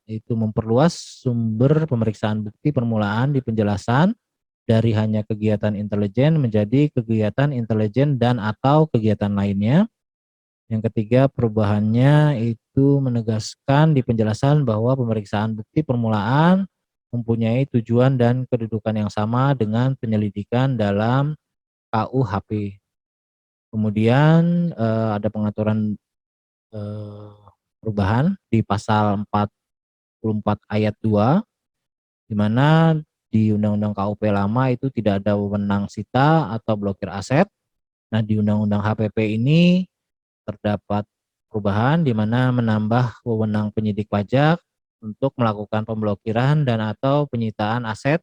itu memperluas sumber pemeriksaan bukti permulaan di penjelasan dari hanya kegiatan intelijen menjadi kegiatan intelijen dan atau kegiatan lainnya. Yang ketiga, perubahannya itu menegaskan di penjelasan bahwa pemeriksaan bukti permulaan mempunyai tujuan dan kedudukan yang sama dengan penyelidikan dalam KUHP. Kemudian ada pengaturan perubahan di pasal 44 ayat 2, di mana di Undang-Undang KUP lama itu tidak ada wewenang sita atau blokir aset. Nah, di Undang-Undang HPP ini terdapat perubahan di mana menambah wewenang penyidik pajak untuk melakukan pemblokiran dan atau penyitaan aset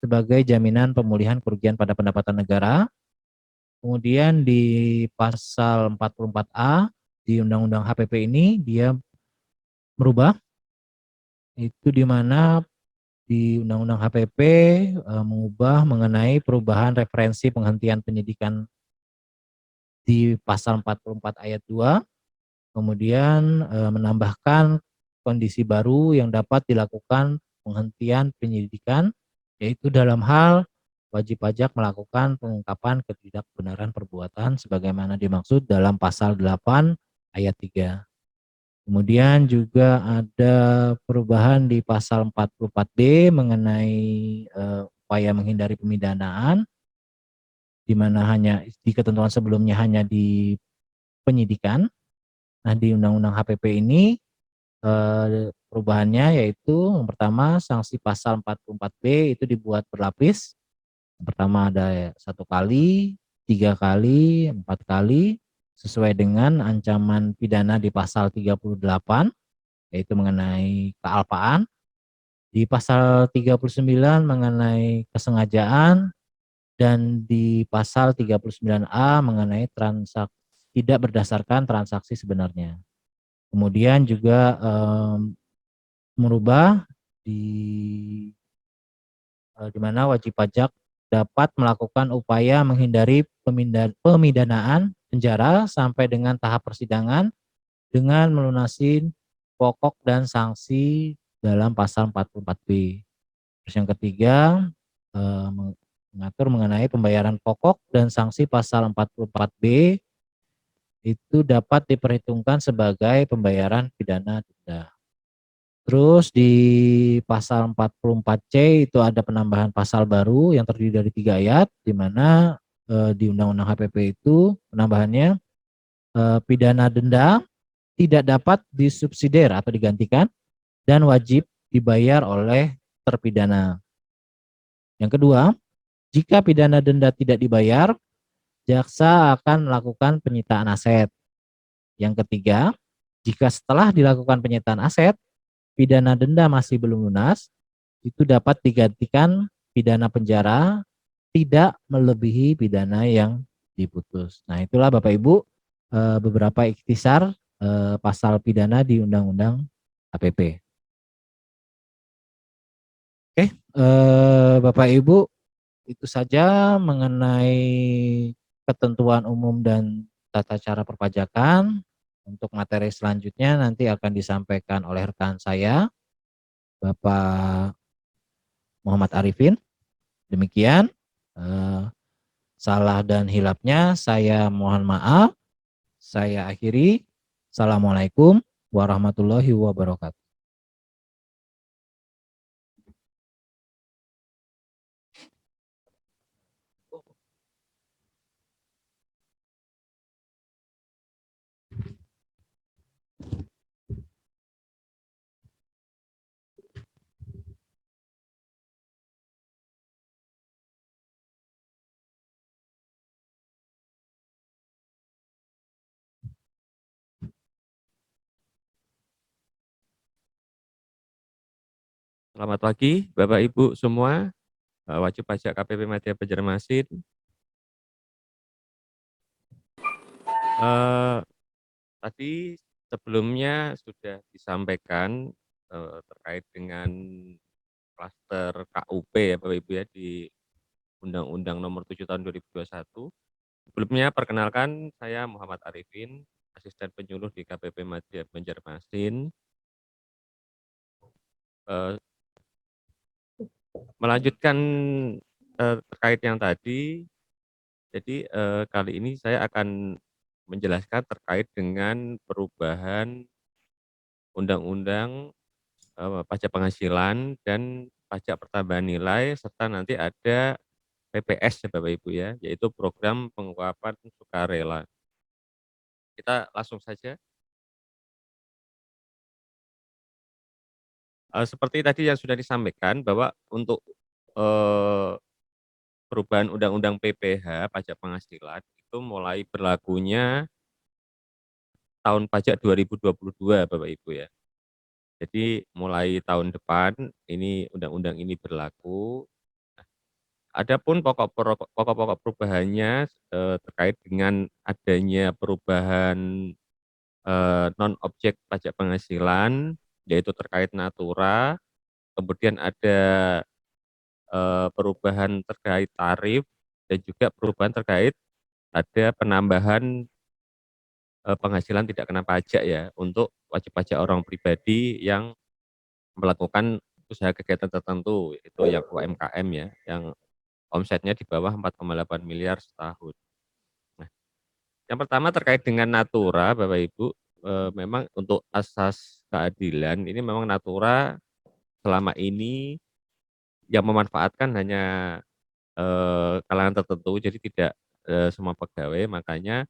sebagai jaminan pemulihan kerugian pada pendapatan negara. Kemudian di pasal 44A di Undang-Undang HPP ini dia merubah itu di mana di Undang-Undang HPP mengubah mengenai perubahan referensi penghentian penyidikan di pasal 44 ayat 2, kemudian menambahkan kondisi baru yang dapat dilakukan penghentian penyidikan, yaitu dalam hal wajib pajak melakukan pengungkapan ketidakbenaran perbuatan sebagaimana dimaksud dalam pasal 8 ayat 3. Kemudian juga ada perubahan di pasal 44B mengenai upaya menghindari pemidanaan, di mana hanya di ketentuan sebelumnya hanya di penyidikan. Nah, di Undang-Undang HPP ini perubahannya yaitu yang pertama sanksi pasal 44B itu dibuat berlapis. Yang pertama ada 1 kali, 3 kali, 4 kali sesuai dengan ancaman pidana di pasal 38 yaitu mengenai kealpaan. Di pasal 39 mengenai kesengajaan dan di pasal 39A mengenai transaksi tidak berdasarkan transaksi sebenarnya. Kemudian juga merubah di mana wajib pajak dapat melakukan upaya menghindari pemidanaan penjara sampai dengan tahap persidangan dengan melunasi pokok dan sanksi dalam pasal 44B. Terus yang ketiga mengatur mengenai pembayaran pokok dan sanksi pasal 44B itu dapat diperhitungkan sebagai pembayaran pidana denda. Terus di pasal 44C itu ada penambahan pasal baru yang terdiri dari 3 ayat, di mana di Undang-Undang HPP itu penambahannya pidana denda tidak dapat disubsidiar atau digantikan dan wajib dibayar oleh terpidana. Yang kedua, jika pidana denda tidak dibayar, jaksa akan melakukan penyitaan aset. Yang ketiga, jika setelah dilakukan penyitaan aset, pidana denda masih belum lunas, itu dapat digantikan pidana penjara tidak melebihi pidana yang diputus. Nah, itulah Bapak Ibu beberapa ikhtisar pasal pidana di Undang-Undang HPP. Oke, Bapak Ibu, itu saja mengenai ketentuan umum dan tata cara perpajakan. Untuk materi selanjutnya nanti akan disampaikan oleh rekan saya, Bapak Muhammad Arifin. Demikian, salah dan hilapnya saya mohon maaf. Saya akhiri. Assalamualaikum warahmatullahi wabarakatuh. Selamat pagi Bapak Ibu semua, wajib pajak KPP Madya Banjarmasin. Tadi sebelumnya sudah disampaikan terkait dengan klaster KUP ya Bapak Ibu ya di Undang-Undang Nomor 7 Tahun 2021. Sebelumnya perkenalkan saya Muhammad Arifin, asisten penyuluh di KPP Madya Banjarmasin. Melanjutkan terkait yang tadi, jadi kali ini saya akan menjelaskan terkait dengan perubahan Undang-Undang Pajak Penghasilan dan Pajak Pertambahan Nilai serta nanti ada PPS ya Bapak Ibu ya, yaitu Program Pengungkapan Sukarela. Kita langsung saja. Seperti tadi yang sudah disampaikan bahwa untuk perubahan Undang-Undang PPH Pajak Penghasilan itu mulai berlakunya tahun pajak 2022 Bapak Ibu ya. Jadi mulai tahun depan ini undang-undang ini berlaku. Adapun pokok-pokok perubahannya, terkait dengan adanya perubahan, non objek pajak penghasilan, yaitu terkait natura, kemudian ada, perubahan terkait tarif, dan juga perubahan terkait ada penambahan, penghasilan tidak kena pajak ya, untuk wajib pajak orang pribadi yang melakukan usaha kegiatan tertentu, itu yang UMKM ya, yang omsetnya di bawah 4,8 miliar setahun. Nah, yang pertama terkait dengan natura Bapak Ibu, memang untuk asas keadilan ini memang natura selama ini yang memanfaatkan hanya, kalangan tertentu, jadi tidak, semua pegawai. Makanya,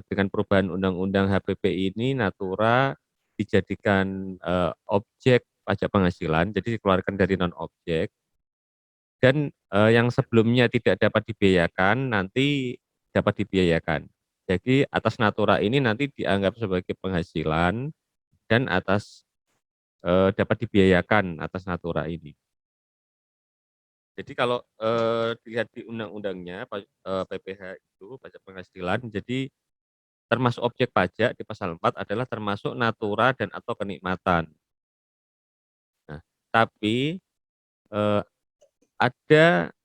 dengan perubahan undang-undang HPP ini natura dijadikan, objek pajak penghasilan, jadi dikeluarkan dari non objek. Dan, yang sebelumnya tidak dapat dibiayakan, nanti dapat dibiayakan. Jadi atas natura ini nanti dianggap sebagai penghasilan dan dapat dibiayakan atas natura ini. Jadi kalau, dilihat di undang-undangnya PPh itu, pajak penghasilan, jadi termasuk objek pajak di pasal 4 adalah termasuk natura dan atau kenikmatan. Nah, tapi, eee ada,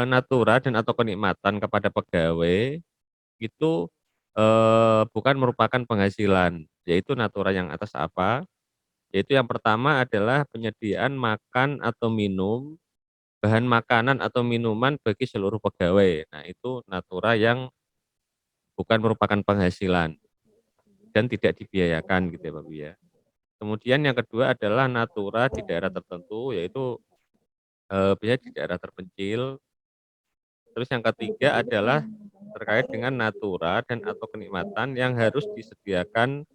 natura dan atau kenikmatan kepada pegawai itu, bukan merupakan penghasilan, yaitu natura yang atas apa, yaitu yang pertama adalah penyediaan makan atau minum, bahan makanan atau minuman bagi seluruh pegawai. Nah, itu natura yang bukan merupakan penghasilan dan tidak dibiayakan gitu ya, Bapak Ibu ya. Kemudian yang kedua adalah natura di daerah tertentu, yaitu, biasanya di daerah terpencil. Terus yang ketiga adalah terkait dengan natura dan atau kenikmatan yang harus disediakan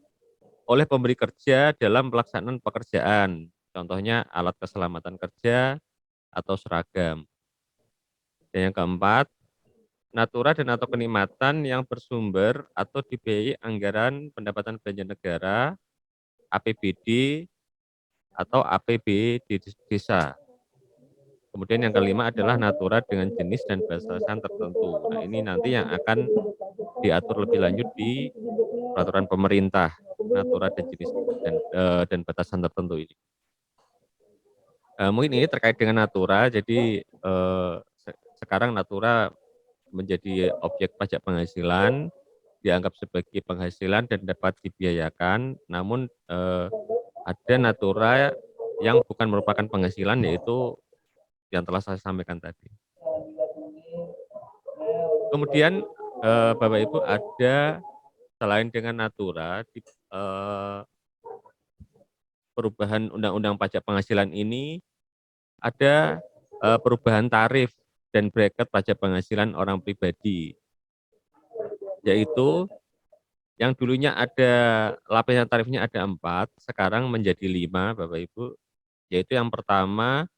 oleh pemberi kerja dalam pelaksanaan pekerjaan. Contohnya alat keselamatan kerja atau seragam. Dan yang keempat, natura dan atau kenikmatan yang bersumber atau dibiayai anggaran pendapatan belanja negara, APBD, atau APB di desa. Kemudian yang kelima adalah natura dengan jenis dan batasan tertentu. Nah, ini nanti yang akan diatur lebih lanjut di peraturan pemerintah, natura dan jenis dan batasan tertentu ini. Mungkin ini terkait dengan natura, jadi, sekarang natura menjadi objek pajak penghasilan, dianggap sebagai penghasilan dan dapat dibiayakan, namun, ada natura yang bukan merupakan penghasilan, yaitu yang telah saya sampaikan tadi. Kemudian, Bapak Ibu, ada selain dengan natura perubahan undang-undang pajak penghasilan ini ada, perubahan tarif dan bracket pajak penghasilan orang pribadi, yaitu yang dulunya ada lapisan tarifnya ada 4, sekarang menjadi 5 Bapak Ibu, yaitu yang pertama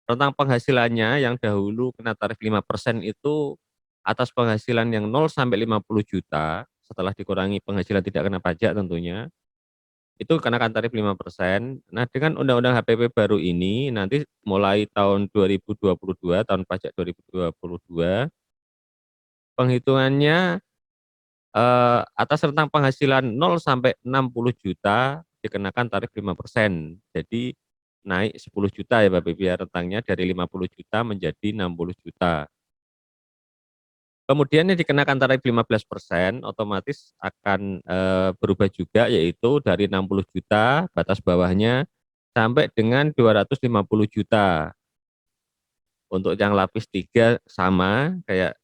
rentang penghasilannya yang dahulu kena tarif 5% itu atas penghasilan yang 0 sampai 50 juta, setelah dikurangi penghasilan tidak kena pajak tentunya, itu kenakan tarif 5%. Nah, dengan undang-undang HPP baru ini, nanti mulai tahun 2022, tahun pajak 2022, penghitungannya, atas rentang penghasilan 0 sampai 60 juta dikenakan tarif 5%. Jadi naik 10 juta ya Bapak Ibu ya, rentangnya dari 50 juta menjadi 60 juta. Kemudian yang dikenakan tarif 15% otomatis akan, berubah juga, yaitu dari 60 juta batas bawahnya sampai dengan 250 juta. Untuk yang lapis 3 sama kayak,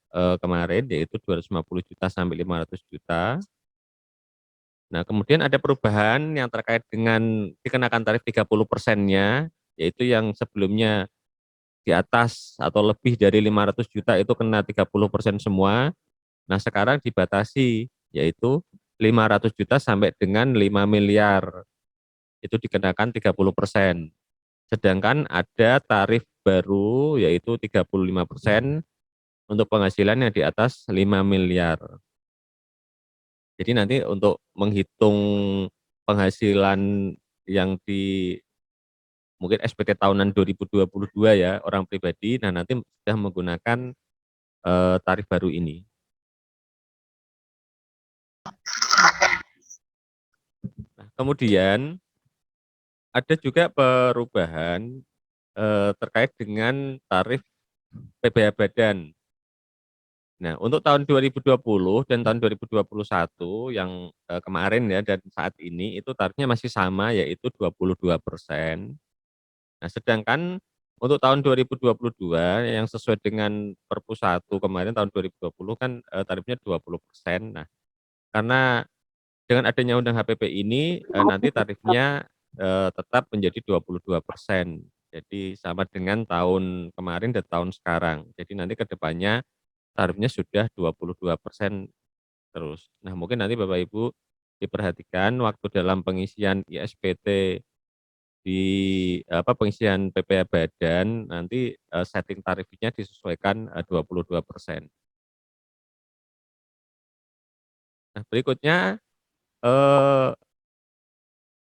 kemarin, yaitu 250 juta sampai 500 juta. Nah, kemudian ada perubahan yang terkait dengan dikenakan tarif 30%-nya, yaitu yang sebelumnya di atas atau lebih dari 500 juta itu kena 30% semua. Nah, sekarang dibatasi, yaitu 500 juta sampai dengan 5 miliar, itu dikenakan 30%. Sedangkan ada tarif baru, yaitu 35% untuk penghasilan yang di atas 5 miliar. Jadi nanti untuk menghitung penghasilan yang di mungkin SPT tahunan 2022 ya, orang pribadi, nah nanti sudah menggunakan, tarif baru ini. Nah, kemudian ada juga perubahan, terkait dengan tarif PPh Badan. Nah, untuk tahun 2020 dan tahun 2021 yang, kemarin ya dan saat ini itu tarifnya masih sama yaitu 22%. Nah, sedangkan untuk tahun 2022 yang sesuai dengan Perpu 1 kemarin tahun 2020 kan, tarifnya 20%. Nah, karena dengan adanya undang HPP ini, nanti tarifnya, tetap menjadi 22%. Jadi sama dengan tahun kemarin dan tahun sekarang. Jadi nanti ke depannya tarifnya sudah 22% terus. Nah, mungkin nanti Bapak Ibu diperhatikan waktu dalam pengisian ISPT di pengisian PPh Badan nanti, setting tarifnya disesuaikan, 22%. Nah, berikutnya, eee,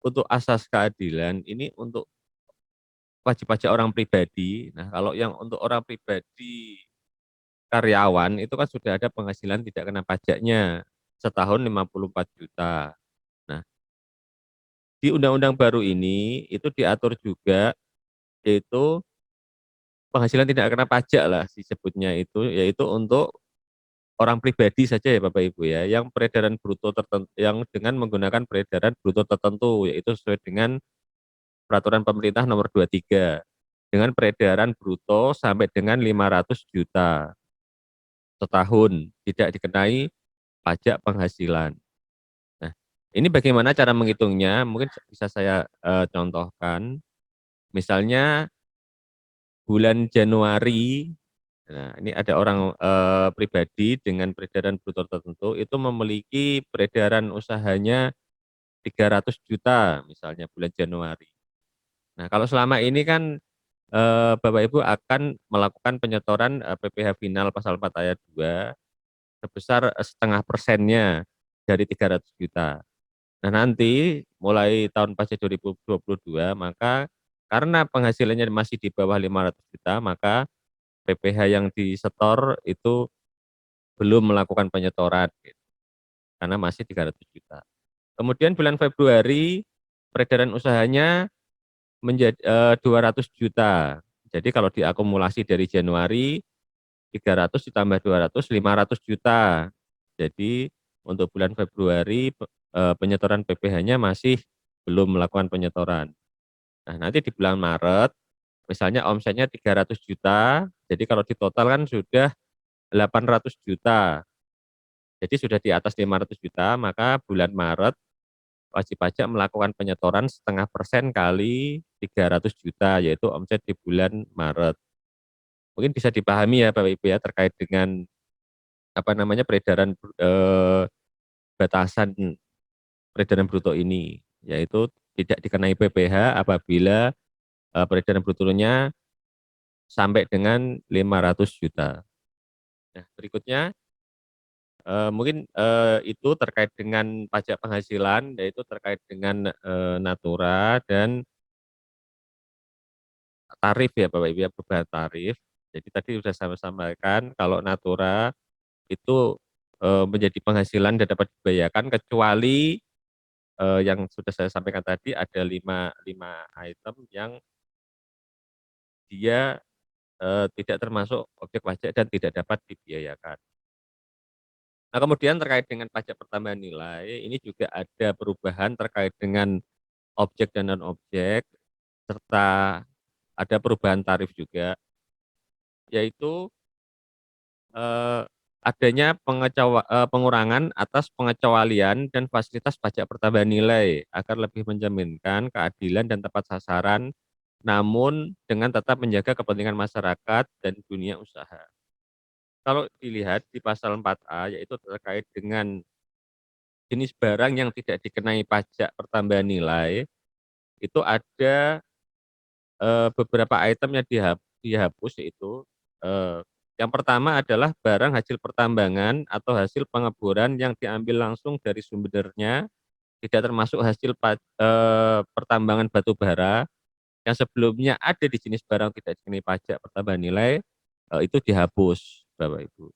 untuk asas keadilan ini untuk wajib pajak orang pribadi. Nah, kalau yang untuk orang pribadi karyawan itu kan sudah ada penghasilan tidak kena pajaknya, setahun 54 juta. Nah, di undang-undang baru ini itu diatur juga yaitu penghasilan tidak kena pajak lah disebutnya itu, yaitu untuk orang pribadi saja ya Bapak Ibu ya, yang peredaran bruto tertentu yang dengan menggunakan peredaran bruto tertentu, yaitu sesuai dengan peraturan pemerintah nomor 23 dengan peredaran bruto sampai dengan 500 juta setahun, tidak dikenai pajak penghasilan. Nah, ini bagaimana cara menghitungnya? Mungkin bisa saya, contohkan. Misalnya bulan Januari, nah ini ada orang, pribadi dengan peredaran bruto tertentu itu memiliki peredaran usahanya 300 juta misalnya bulan Januari. Nah, kalau selama ini kan, Bapak Ibu akan melakukan penyetoran, PPh final pasal 4 ayat 2 sebesar, setengah persennya dari 300 juta. Nah, nanti mulai tahun pajak 2022 maka karena penghasilannya masih di bawah 500 juta maka PPh yang disetor itu belum melakukan penyetoran gitu, karena masih 300 juta. Kemudian bulan Februari peredaran usahanya menjadi 200 juta. Jadi kalau diakumulasi dari Januari 300 ditambah 200, 500 juta. Jadi untuk bulan Februari penyetoran PPh-nya masih belum melakukan penyetoran. Nah, nanti di bulan Maret misalnya omsetnya 300 juta, jadi kalau ditotal kan sudah 800 juta. Jadi sudah di atas 500 juta, maka bulan Maret wajib pajak melakukan penyetoran setengah persen kali 300 juta, yaitu omset di bulan Maret. Mungkin bisa dipahami ya Bapak Ibu ya terkait dengan apa namanya peredaran batasan peredaran bruto ini, yaitu tidak dikenai PPh apabila peredaran brutonya sampai dengan 500 juta. Nah, berikutnya mungkin, itu terkait dengan pajak penghasilan, yaitu terkait dengan, natura dan tarif ya Bapak Ibu ya, perubahan tarif. Jadi tadi sudah saya sampaikan kalau natura itu, menjadi penghasilan dan dapat dibayarkan kecuali, yang sudah saya sampaikan tadi ada lima item yang dia, tidak termasuk objek pajak dan tidak dapat dibiayakan. Nah, kemudian terkait dengan pajak pertambahan nilai, ini juga ada perubahan terkait dengan objek dan non-objek, serta ada perubahan tarif juga, yaitu, eee, adanya pengurangan atas pengecualian dan fasilitas pajak pertambahan nilai, agar lebih mencerminkan keadilan dan tepat sasaran, namun dengan tetap menjaga kepentingan masyarakat dan dunia usaha. Kalau dilihat di pasal 4A, yaitu terkait dengan jenis barang yang tidak dikenai pajak pertambahan nilai, itu ada beberapa item yang dihapus yaitu, eee, Yang pertama adalah barang hasil pertambangan atau hasil pengeboran yang diambil langsung dari sumbernya, tidak termasuk hasil pertambangan batu bara yang sebelumnya ada di jenis barang tidak dikenai pajak pertambahan nilai, itu dihapus, Bapak Ibu.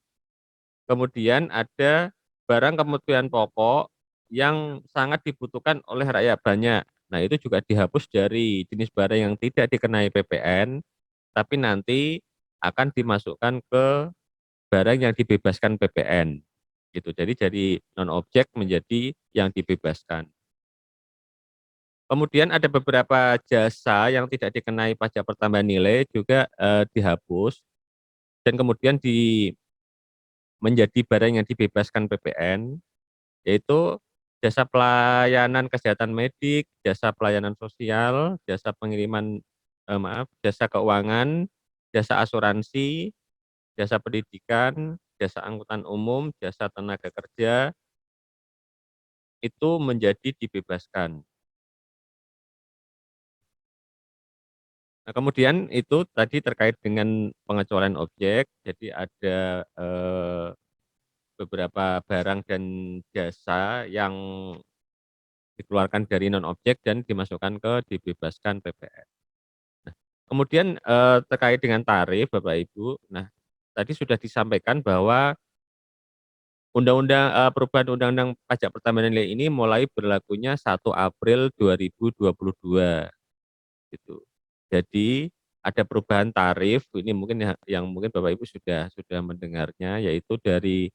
Kemudian ada barang kebutuhan pokok yang sangat dibutuhkan oleh rakyat banyak. Nah, itu juga dihapus dari jenis barang yang tidak dikenai PPN, tapi nanti akan dimasukkan ke barang yang dibebaskan PPN. Gitu. Jadi dari non objek menjadi yang dibebaskan. Kemudian ada beberapa jasa yang tidak dikenai pajak pertambahan nilai juga dihapus dan kemudian menjadi barang yang dibebaskan PPN, yaitu jasa pelayanan kesehatan medik, jasa pelayanan sosial, jasa pengiriman jasa keuangan, jasa asuransi, jasa pendidikan, jasa angkutan umum, jasa tenaga kerja, itu menjadi dibebaskan. Nah, kemudian itu tadi terkait dengan pengecualian objek, jadi ada beberapa barang dan jasa yang dikeluarkan dari non objek dan dimasukkan ke dibebaskan PPN. Nah, kemudian terkait dengan tarif Bapak Ibu, nah tadi sudah disampaikan bahwa perubahan Undang-Undang Pajak Pertambahan Nilai ini mulai berlakunya 1 April 2022 gitu. Jadi ada perubahan tarif ini mungkin yang mungkin Bapak Ibu sudah mendengarnya, yaitu dari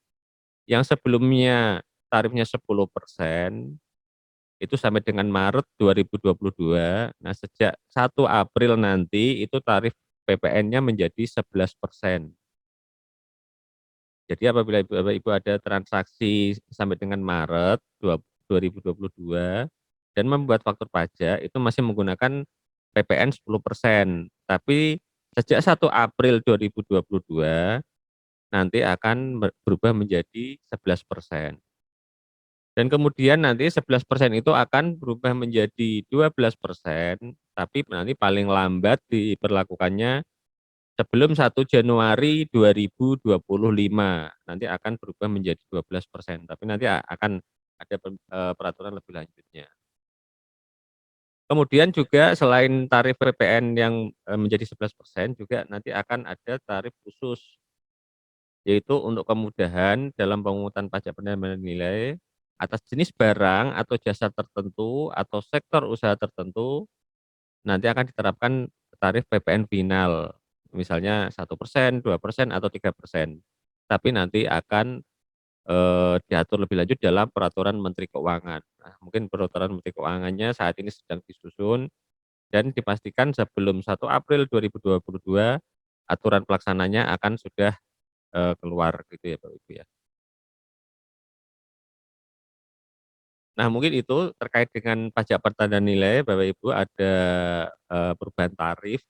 yang sebelumnya tarifnya 10% itu sampai dengan Maret 2022. Nah, sejak 1 April nanti itu tarif PPN-nya menjadi 11%. Jadi apabila Bapak Ibu ada transaksi sampai dengan Maret 2022 dan membuat faktur pajak itu masih menggunakan PPN 10%. Tapi sejak 1 April 2022 nanti akan berubah menjadi 11%. Dan kemudian nanti 11% itu akan berubah menjadi 12%, tapi nanti paling lambat diberlakukannya sebelum 1 Januari 2025. Nanti akan berubah menjadi 12%, tapi nanti akan ada peraturan lebih lanjutnya. Kemudian juga selain tarif PPN yang menjadi 11%, juga nanti akan ada tarif khusus, yaitu untuk kemudahan dalam pemungutan pajak pertambahan nilai atas jenis barang atau jasa tertentu atau sektor usaha tertentu, nanti akan diterapkan tarif PPN final, misalnya 1%, 2%, atau 3%. Tapi nanti akan diatur lebih lanjut dalam peraturan Menteri Keuangan. Nah, mungkin peraturan Menteri Keuangannya saat ini sedang disusun dan dipastikan sebelum 1 April 2022 aturan pelaksananya akan sudah keluar gitu ya Bapak Ibu ya. Nah, mungkin itu terkait dengan pajak pertambahan nilai Bapak Ibu ada perubahan tarif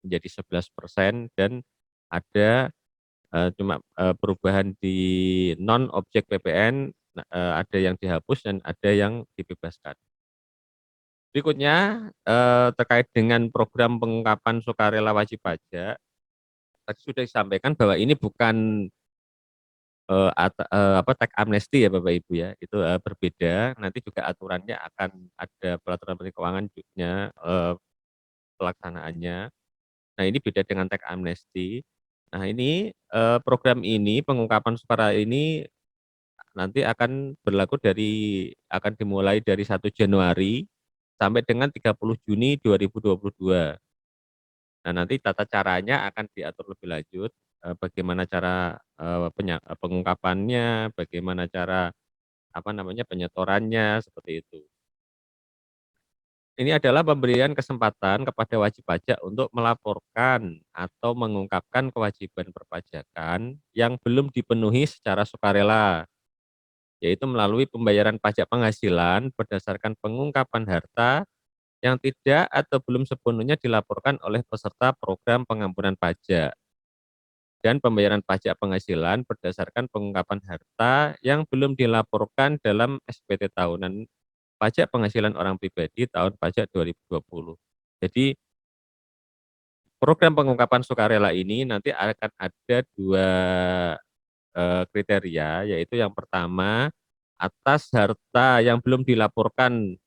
menjadi 11% dan ada perubahan di non objek PPN, ada yang dihapus dan ada yang dibebaskan. Berikutnya terkait dengan program pengungkapan sukarela wajib pajak, tadi sudah disampaikan bahwa ini bukan tax amnesty ya Bapak Ibu ya, itu berbeda. Nanti juga aturannya akan ada peraturan Menteri Keuangan pelaksanaannya. Nah, ini beda dengan tax amnesty. Nah, ini program ini pengungkapan sukarela ini nanti akan akan dimulai dari 1 Januari sampai dengan 30 Juni 2022. Nah, nanti tata caranya akan diatur lebih lanjut, bagaimana cara pengungkapannya, bagaimana cara penyetorannya seperti itu. Ini adalah pemberian kesempatan kepada wajib pajak untuk melaporkan atau mengungkapkan kewajiban perpajakan yang belum dipenuhi secara sukarela, yaitu melalui pembayaran pajak penghasilan berdasarkan pengungkapan harta yang tidak atau belum sepenuhnya dilaporkan oleh peserta program pengampunan pajak, dan pembayaran pajak penghasilan berdasarkan pengungkapan harta yang belum dilaporkan dalam SPT tahunan pajak penghasilan orang pribadi tahun pajak 2020. Jadi program pengungkapan sukarela ini nanti akan ada 2 kriteria, yaitu yang pertama, atas harta yang belum dilaporkan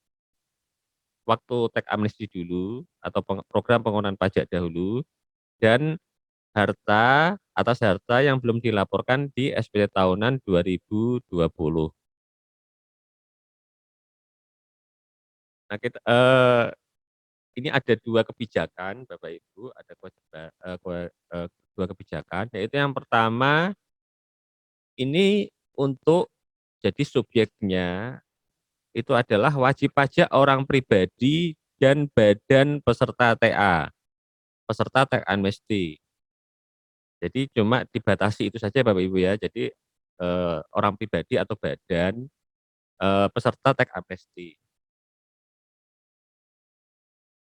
waktu teks amnesti dulu atau program pengampunan pajak dahulu, dan atas harta yang belum dilaporkan di SPT tahunan 2020. Nah, ini ada 2 kebijakan Bapak Ibu, ada 2 kebijakan, yaitu yang pertama ini untuk jadi subjeknya itu adalah wajib pajak orang pribadi dan badan peserta TA, peserta teks amnesti. Jadi cuma dibatasi itu saja Bapak Ibu ya. Jadi, orang pribadi atau badan, peserta teks amnesti.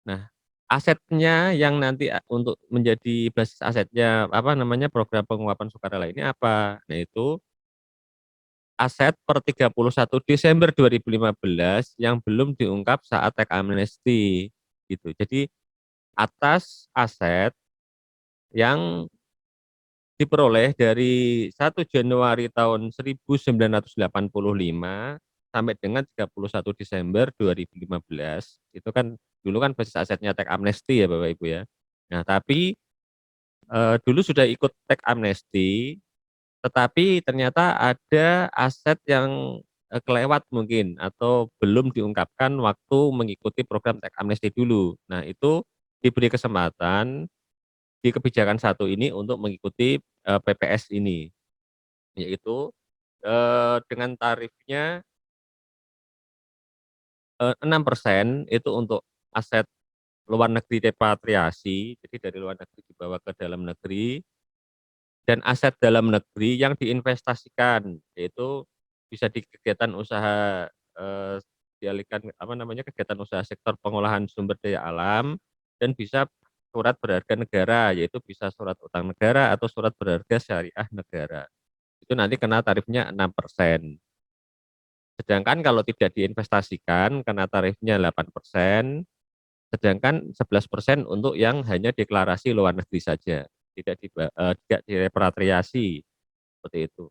Nah, asetnya yang nanti untuk menjadi basis asetnya, apa namanya, program penguapan sukarela ini apa? Nah itu, aset per 31 Desember 2015 yang belum diungkap saat teks amnesti, gitu. Jadi, atas aset yang diperoleh dari 1 Januari tahun 1985 sampai dengan 31 Desember 2015, itu kan dulu kan basis asetnya teks amnesti ya Bapak Ibu ya. Nah tapi, dulu sudah ikut teks amnesti, tetapi ternyata ada aset yang, kelewat mungkin atau belum diungkapkan waktu mengikuti program teks amnesti dulu. Nah itu diberi kesempatan di kebijakan satu ini untuk mengikuti, PPS ini, yaitu, dengan tarifnya, 6% itu untuk aset luar negeri repatriasi, jadi dari luar negeri dibawa ke dalam negeri, dan aset dalam negeri yang diinvestasikan, yaitu bisa di kegiatan usaha, dialihkan apa namanya, kegiatan usaha sektor pengolahan sumber daya alam, dan bisa surat berharga negara, yaitu bisa surat utang negara atau surat berharga syariah negara. Itu nanti kena tarifnya 6%. Sedangkan kalau tidak diinvestasikan kena tarifnya 8%, sedangkan 11% untuk yang hanya deklarasi luar negeri saja, tidak direpatriasi, seperti itu.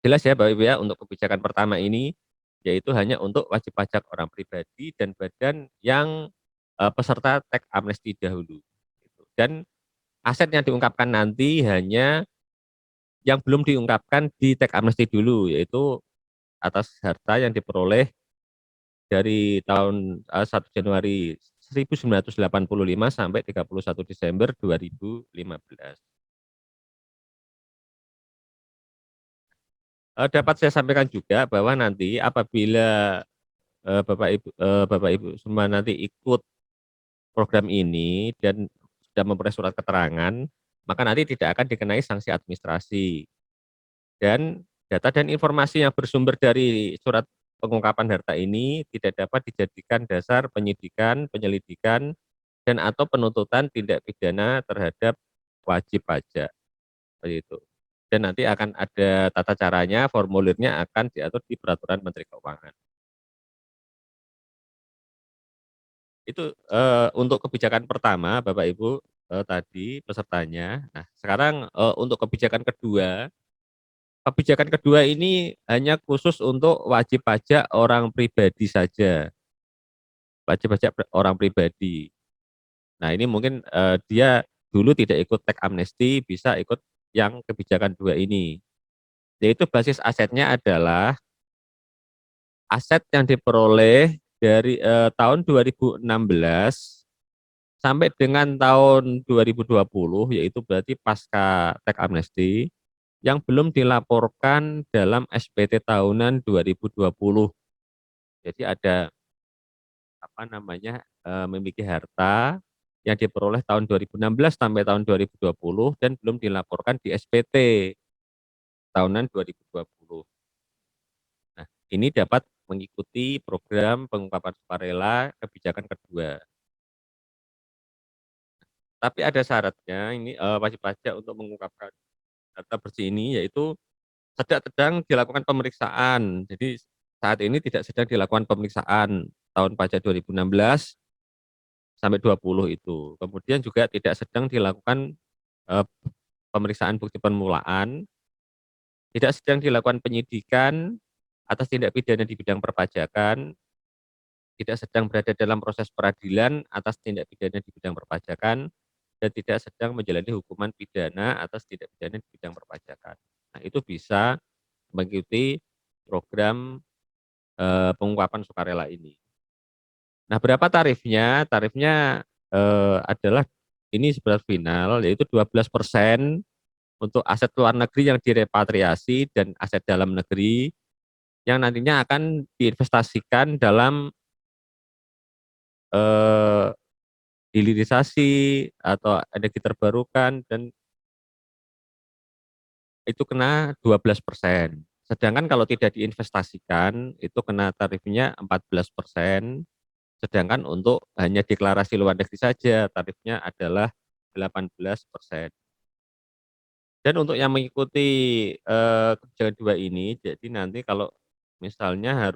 Jelas ya Bapak Ibu ya, untuk kebijakan pertama ini, yaitu hanya untuk wajib pajak orang pribadi dan badan yang, peserta teks amnesti dahulu, gitu. Dan aset yang diungkapkan nanti hanya yang belum diungkapkan di teks amnesti dulu, yaitu atas harta yang diperoleh dari tahun, 1 Januari 1985 sampai 31 Desember 2015. Dapat saya sampaikan juga bahwa nanti apabila, Bapak Ibu semua nanti ikut program ini dan sudah memperoleh surat keterangan, maka nanti tidak akan dikenai sanksi administrasi. Dan data dan informasi yang bersumber dari surat pengungkapan harta ini tidak dapat dijadikan dasar penyidikan, penyelidikan, dan atau penuntutan tindak pidana terhadap wajib pajak, seperti itu. Dan nanti akan ada tata caranya, formulirnya akan diatur di Peraturan Menteri Keuangan. Itu, untuk kebijakan pertama Bapak Ibu, tadi pesertanya. Nah sekarang, untuk kebijakan kedua ini hanya khusus untuk wajib pajak orang pribadi saja, wajib pajak orang pribadi. Nah ini mungkin, dia dulu tidak ikut teks amnesti bisa ikut yang kebijakan 2 ini, yaitu basis asetnya adalah aset yang diperoleh dari, tahun 2016 sampai dengan tahun 2020, yaitu berarti pasca teks amnesti, yang belum dilaporkan dalam SPT tahunan 2020. Jadi ada, apa namanya, memiliki harta yang diperoleh tahun 2016 sampai tahun 2020 dan belum dilaporkan di SPT tahunan 2020. Nah, ini dapat mengikuti program pengungkapan sukarela kebijakan kedua. Tapi ada syaratnya ini, wajib pajak untuk mengungkapkan data bersih ini, yaitu sedang dilakukan pemeriksaan. Jadi saat ini tidak sedang dilakukan pemeriksaan tahun pajak 2016 sampai 20 itu. Kemudian juga tidak sedang dilakukan pemeriksaan bukti permulaan, tidak sedang dilakukan penyidikan atas tindak pidana di bidang perpajakan, tidak sedang berada dalam proses peradilan atas tindak pidana di bidang perpajakan, dan tidak sedang menjalani hukuman pidana atas tindak pidana di bidang perpajakan. Nah, itu bisa mengikuti program pengungkapan sukarela ini. Nah, berapa tarifnya? Tarifnya adalah ini sebelas final, yaitu 12% untuk aset luar negeri yang direpatriasi dan aset dalam negeri yang nantinya akan diinvestasikan dalam eh, hilirisasi atau energi terbarukan, dan itu kena 12%. Sedangkan kalau tidak diinvestasikan itu kena tarifnya 14%. Sedangkan untuk hanya deklarasi luar negeri saja tarifnya adalah 18%. Dan untuk yang mengikuti kebijakan 2 ini, jadi nanti kalau misalnya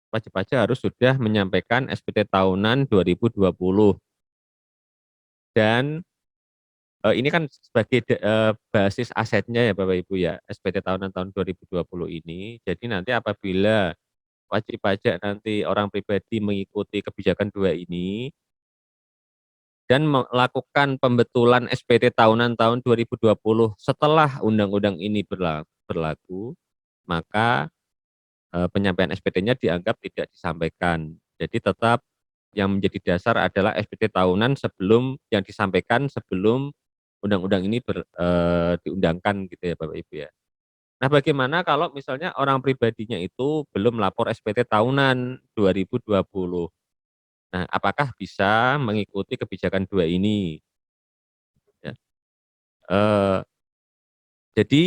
wajib pajak harus sudah menyampaikan SPT tahunan 2020, dan ini kan sebagai basis asetnya ya Bapak Ibu ya, SPT tahunan tahun 2020 ini. Jadi nanti apabila wajib pajak nanti orang pribadi mengikuti kebijakan 2 ini dan melakukan pembetulan SPT tahunan tahun 2020 setelah undang-undang ini berlaku, maka penyampaian SPT-nya dianggap tidak disampaikan. Jadi tetap yang menjadi dasar adalah SPT tahunan yang disampaikan sebelum undang-undang ini diundangkan gitu ya Bapak Ibu ya. Nah, bagaimana kalau misalnya orang pribadinya itu belum lapor SPT tahunan 2020? Nah, apakah bisa mengikuti kebijakan 2 ini? Ya. Eee, jadi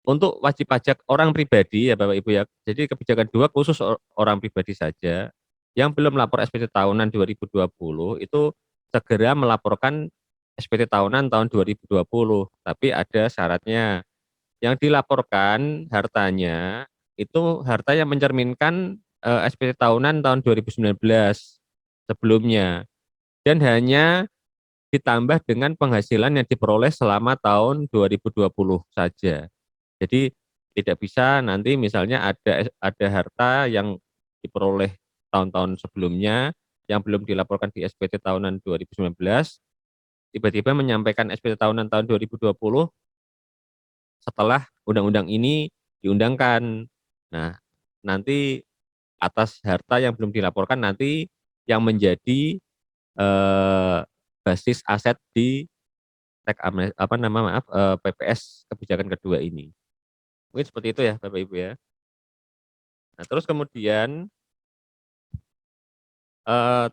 untuk wajib pajak orang pribadi ya Bapak Ibu ya, jadi kebijakan 2 khusus orang pribadi saja, yang belum lapor SPT tahunan 2020 itu segera melaporkan SPT tahunan tahun 2020, tapi ada syaratnya. Yang dilaporkan hartanya, itu harta yang mencerminkan, SPT tahunan tahun 2019 sebelumnya, dan hanya ditambah dengan penghasilan yang diperoleh selama tahun 2020 saja. Jadi tidak bisa nanti misalnya ada harta yang diperoleh tahun-tahun sebelumnya yang belum dilaporkan di SPT tahunan 2019, tiba-tiba menyampaikan SPT tahunan tahun 2020 setelah undang-undang ini diundangkan. Nah, nanti atas harta yang belum dilaporkan nanti yang menjadi eh, basis aset di PPS kebijakan kedua ini. Mungkin seperti itu ya Bapak Ibu ya. Nah, terus kemudian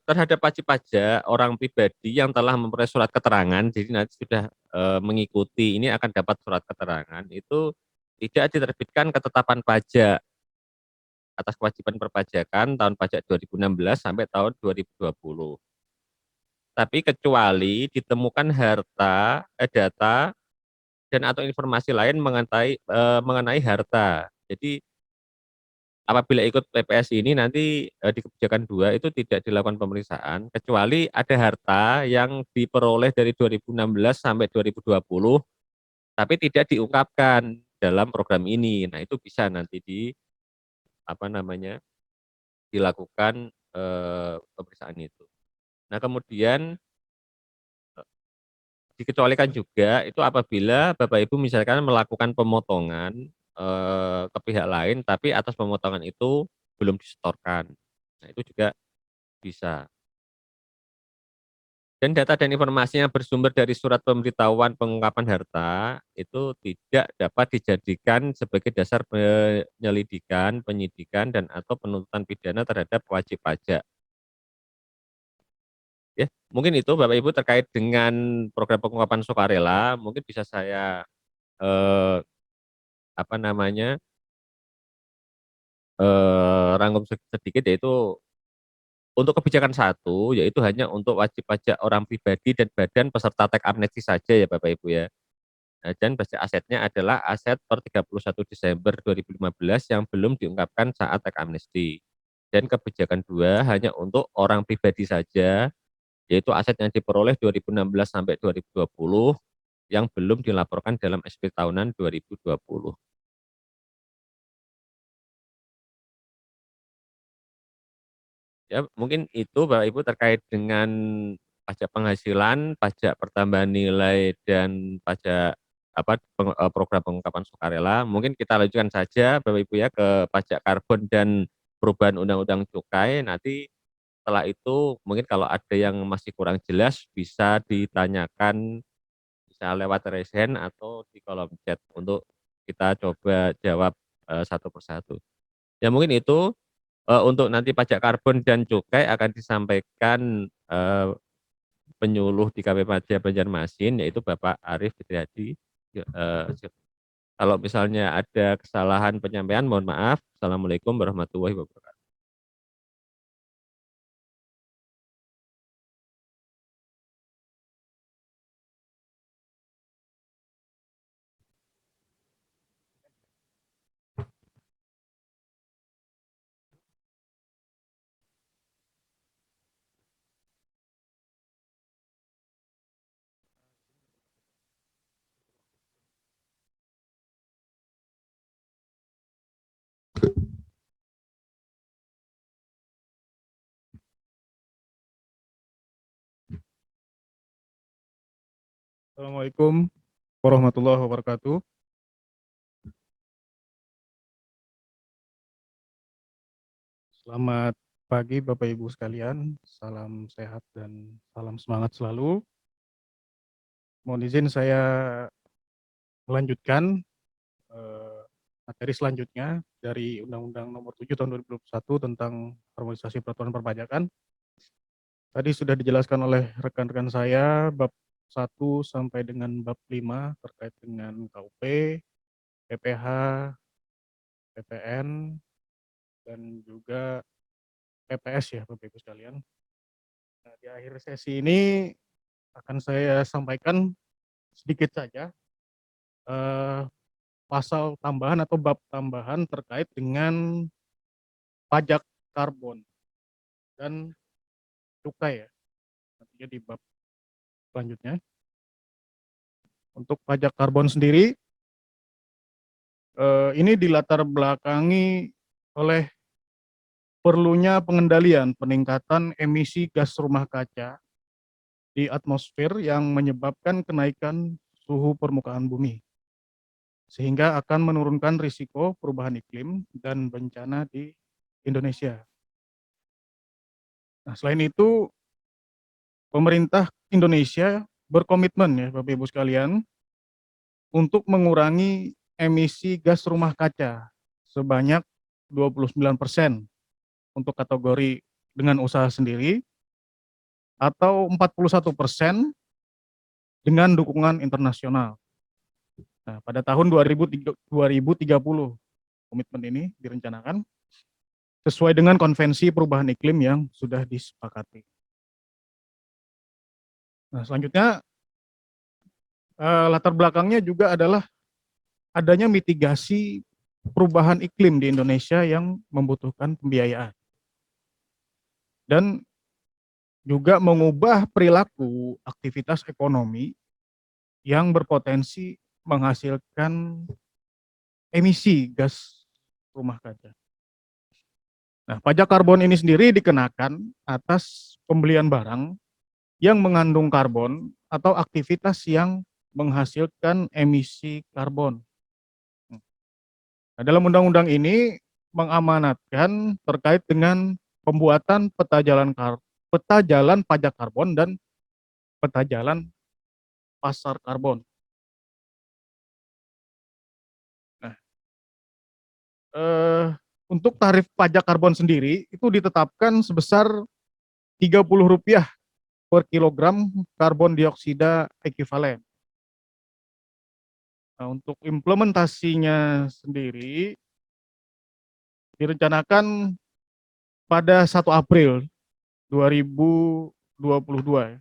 terhadap wajib pajak orang pribadi yang telah memperoleh surat keterangan, jadi nanti sudah mengikuti ini akan dapat surat keterangan, itu tidak diterbitkan ketetapan pajak atas kewajiban perpajakan tahun pajak 2016 sampai tahun 2020. Tapi kecuali ditemukan data dan atau informasi lain mengenai harta. Jadi apabila ikut PPS ini nanti di kebijakan 2 itu tidak dilakukan pemeriksaan kecuali ada harta yang diperoleh dari 2016 sampai 2020 tapi tidak diungkapkan dalam program ini. Nah, itu bisa nanti apa namanya, dilakukan pemeriksaan itu. Nah, kemudian dikecualikan juga itu apabila Bapak Ibu misalkan melakukan pemotongan ke pihak lain tapi atas pemotongan itu belum disetorkan. Nah, itu juga bisa. Dan data dan informasi yang bersumber dari surat pemberitahuan pengungkapan harta itu tidak dapat dijadikan sebagai dasar penyelidikan, penyidikan, dan atau penuntutan pidana terhadap wajib pajak. Ya, mungkin itu Bapak Ibu terkait dengan program pengungkapan sukarela, mungkin bisa saya eh, apa namanya rangkum sedikit, yaitu untuk kebijakan satu, yaitu hanya untuk wajib pajak orang pribadi dan badan peserta teks amnesti saja ya Bapak Ibu ya. Nah, dan basis asetnya adalah aset per 31 Desember 2015 yang belum diungkapkan saat teks amnesti. dan kebijakan 2 hanya untuk orang pribadi saja, yaitu aset yang diperoleh 2016 sampai 2020 yang belum dilaporkan dalam SP tahunan 2020. Ya, mungkin itu Bapak Ibu terkait dengan pajak penghasilan, pajak pertambahan nilai, dan pajak program pengungkapan sukarela. Mungkin kita lanjutkan saja Bapak Ibu ya ke pajak karbon dan perubahan Undang-Undang Cukai. Nanti setelah itu mungkin kalau ada yang masih kurang jelas bisa ditanyakan, bisa lewat raise hand atau di kolom chat untuk kita coba jawab satu persatu. Ya mungkin itu. Untuk nanti pajak karbon dan cukai akan disampaikan penyuluh di KP Pajak Banjarmasin, yaitu Bapak Arief Fitriadi. Kalau misalnya ada kesalahan penyampaian, mohon maaf. Assalamualaikum warahmatullahi wabarakatuh. Assalamualaikum warahmatullahi wabarakatuh. Selamat pagi Bapak Ibu sekalian, salam sehat dan salam semangat selalu. Mohon izin saya melanjutkan materi selanjutnya dari Undang-Undang Nomor 7 Tahun 2021 tentang harmonisasi peraturan perpajakan. Tadi sudah dijelaskan oleh rekan-rekan saya bab 1 sampai dengan bab 5 terkait dengan KUP, PPh, PPN, dan juga PPS ya Bapak Ibu sekalian. Nah, di akhir sesi ini akan saya sampaikan sedikit saja pasal tambahan atau bab tambahan terkait dengan pajak karbon dan cukai ya. Nantinya di bab selanjutnya. Untuk pajak karbon sendiri, ini dilatar belakangi oleh perlunya pengendalian peningkatan emisi gas rumah kaca di atmosfer yang menyebabkan kenaikan suhu permukaan bumi, sehingga akan menurunkan risiko perubahan iklim dan bencana di Indonesia. Nah, selain itu, pemerintah Indonesia berkomitmen ya Bapak Ibu sekalian untuk mengurangi emisi gas rumah kaca sebanyak 29% untuk kategori dengan usaha sendiri atau 41% dengan dukungan internasional. Nah, pada tahun 2030 komitmen ini direncanakan sesuai dengan konvensi perubahan iklim yang sudah disepakati. Nah, selanjutnya latar belakangnya juga adalah adanya mitigasi perubahan iklim di Indonesia yang membutuhkan pembiayaan dan juga mengubah perilaku aktivitas ekonomi yang berpotensi menghasilkan emisi gas rumah kaca. Nah, pajak karbon ini sendiri dikenakan atas pembelian barang yang mengandung karbon atau aktivitas yang menghasilkan emisi karbon. Nah, dalam undang-undang ini mengamanatkan terkait dengan pembuatan peta jalan pajak karbon dan peta jalan pasar karbon. Nah, untuk tarif pajak karbon sendiri itu ditetapkan sebesar Rp30 per kilogram karbon dioksida ekivalen. Nah, untuk implementasinya sendiri direncanakan pada 1 April 2022 ya,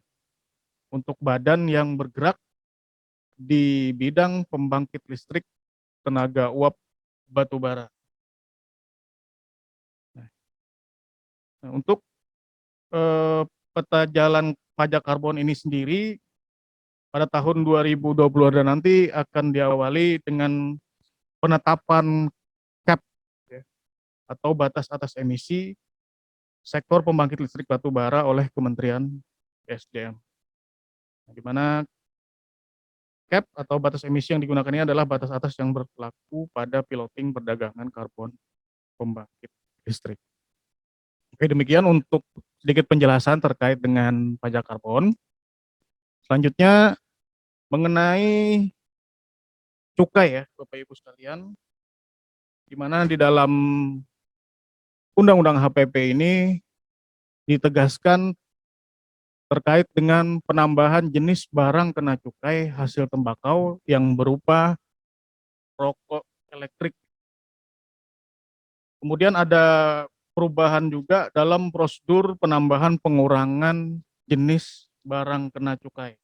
untuk badan yang bergerak di bidang pembangkit listrik tenaga uap batubara. Nah, Nah, untuk peta jalan pajak karbon ini sendiri pada tahun 2020 dan nanti akan diawali dengan penetapan cap ya, atau batas atas emisi sektor pembangkit listrik batu bara oleh Kementerian ESDM. Di mana cap atau batas emisi yang digunakan ini adalah batas atas yang berlaku pada piloting perdagangan karbon pembangkit listrik. Oke, demikian untuk sedikit penjelasan terkait dengan pajak karbon. Selanjutnya mengenai cukai ya, Bapak Ibu sekalian, di mana di dalam Undang-Undang HPP ini ditegaskan terkait dengan penambahan jenis barang kena cukai hasil tembakau yang berupa rokok elektrik. Kemudian ada perubahan juga dalam prosedur penambahan pengurangan jenis barang kena cukai.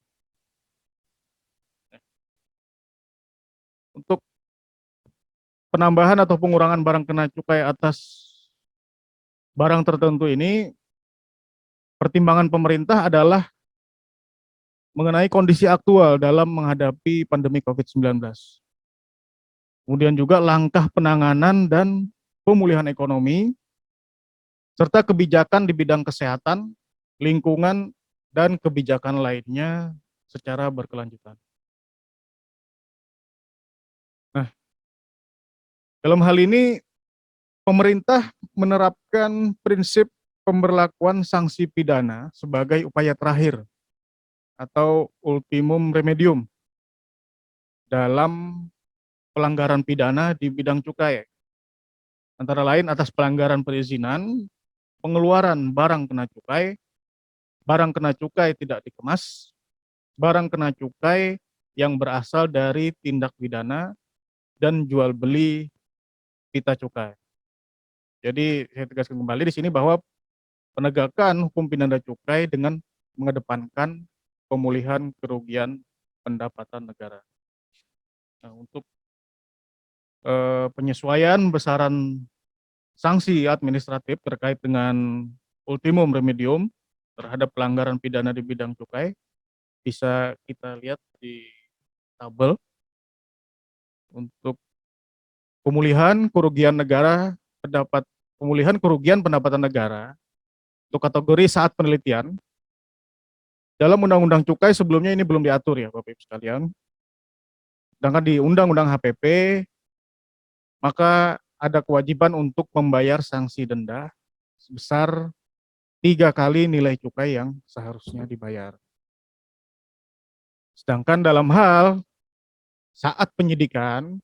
Untuk penambahan atau pengurangan barang kena cukai atas barang tertentu ini, pertimbangan pemerintah adalah mengenai kondisi aktual dalam menghadapi pandemi COVID-19. Kemudian juga langkah penanganan dan pemulihan ekonomi, serta kebijakan di bidang kesehatan, lingkungan, dan kebijakan lainnya secara berkelanjutan. Nah, dalam hal ini pemerintah menerapkan prinsip pemberlakuan sanksi pidana sebagai upaya terakhir atau ultimum remedium dalam pelanggaran pidana di bidang cukai. Antara lain atas pelanggaran perizinan, pengeluaran barang kena cukai tidak dikemas, barang kena cukai yang berasal dari tindak pidana, dan jual beli pita cukai. Jadi saya tegaskan kembali di sini bahwa penegakan hukum pidana cukai dengan mengedepankan pemulihan kerugian pendapatan negara. Nah, untuk penyesuaian besaran sanksi administratif terkait dengan ultimum remedium terhadap pelanggaran pidana di bidang cukai bisa kita lihat di tabel. Untuk pemulihan kerugian pendapatan negara untuk kategori saat penelitian dalam Undang-Undang Cukai sebelumnya ini belum diatur ya Bapak Ibu sekalian. Sedangkan di Undang-Undang HPP maka ada kewajiban untuk membayar sanksi denda sebesar 3 kali nilai cukai yang seharusnya dibayar. Sedangkan dalam hal saat penyidikan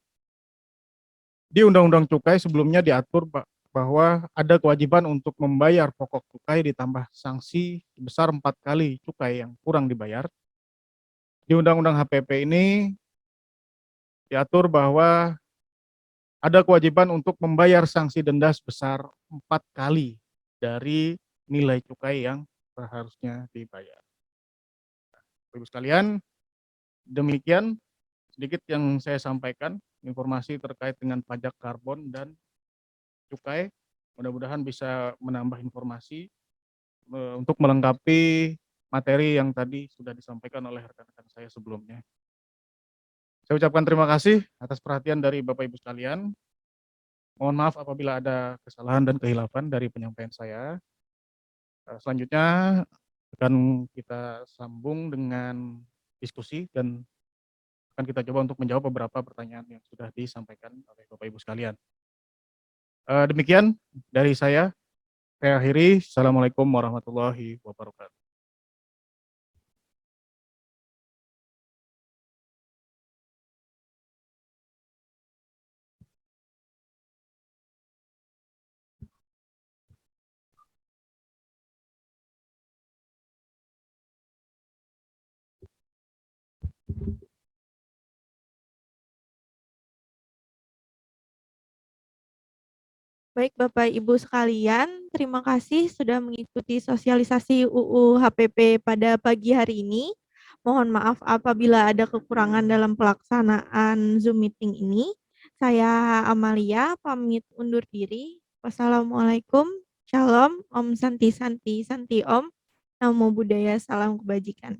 di Undang-Undang Cukai sebelumnya diatur bahwa ada kewajiban untuk membayar pokok cukai ditambah sanksi sebesar 4 kali cukai yang kurang dibayar. Di Undang-Undang HPP ini diatur bahwa ada kewajiban untuk membayar sanksi denda sebesar 4 kali dari nilai cukai yang seharusnya dibayar. Ibu sekalian, demikian sedikit yang saya sampaikan, informasi terkait dengan pajak karbon dan cukai. Mudah-mudahan bisa menambah informasi untuk melengkapi materi yang tadi sudah disampaikan oleh rekan-rekan saya sebelumnya. Saya ucapkan terima kasih atas perhatian dari Bapak Ibu sekalian. Mohon maaf apabila ada kesalahan dan kehilafan dari penyampaian saya. Selanjutnya akan kita sambung dengan diskusi dan akan kita coba untuk menjawab beberapa pertanyaan yang sudah disampaikan oleh Bapak Ibu sekalian. Demikian dari saya akhiri. Assalamualaikum warahmatullahi wabarakatuh. Baik Bapak Ibu sekalian, terima kasih sudah mengikuti sosialisasi UU HPP pada pagi hari ini. Mohon maaf apabila ada kekurangan dalam pelaksanaan Zoom meeting ini. Saya Amalia pamit undur diri. Wassalamualaikum Shalom, Om Santi Santi Santi Om. Namo Buddhaya, salam kebajikan.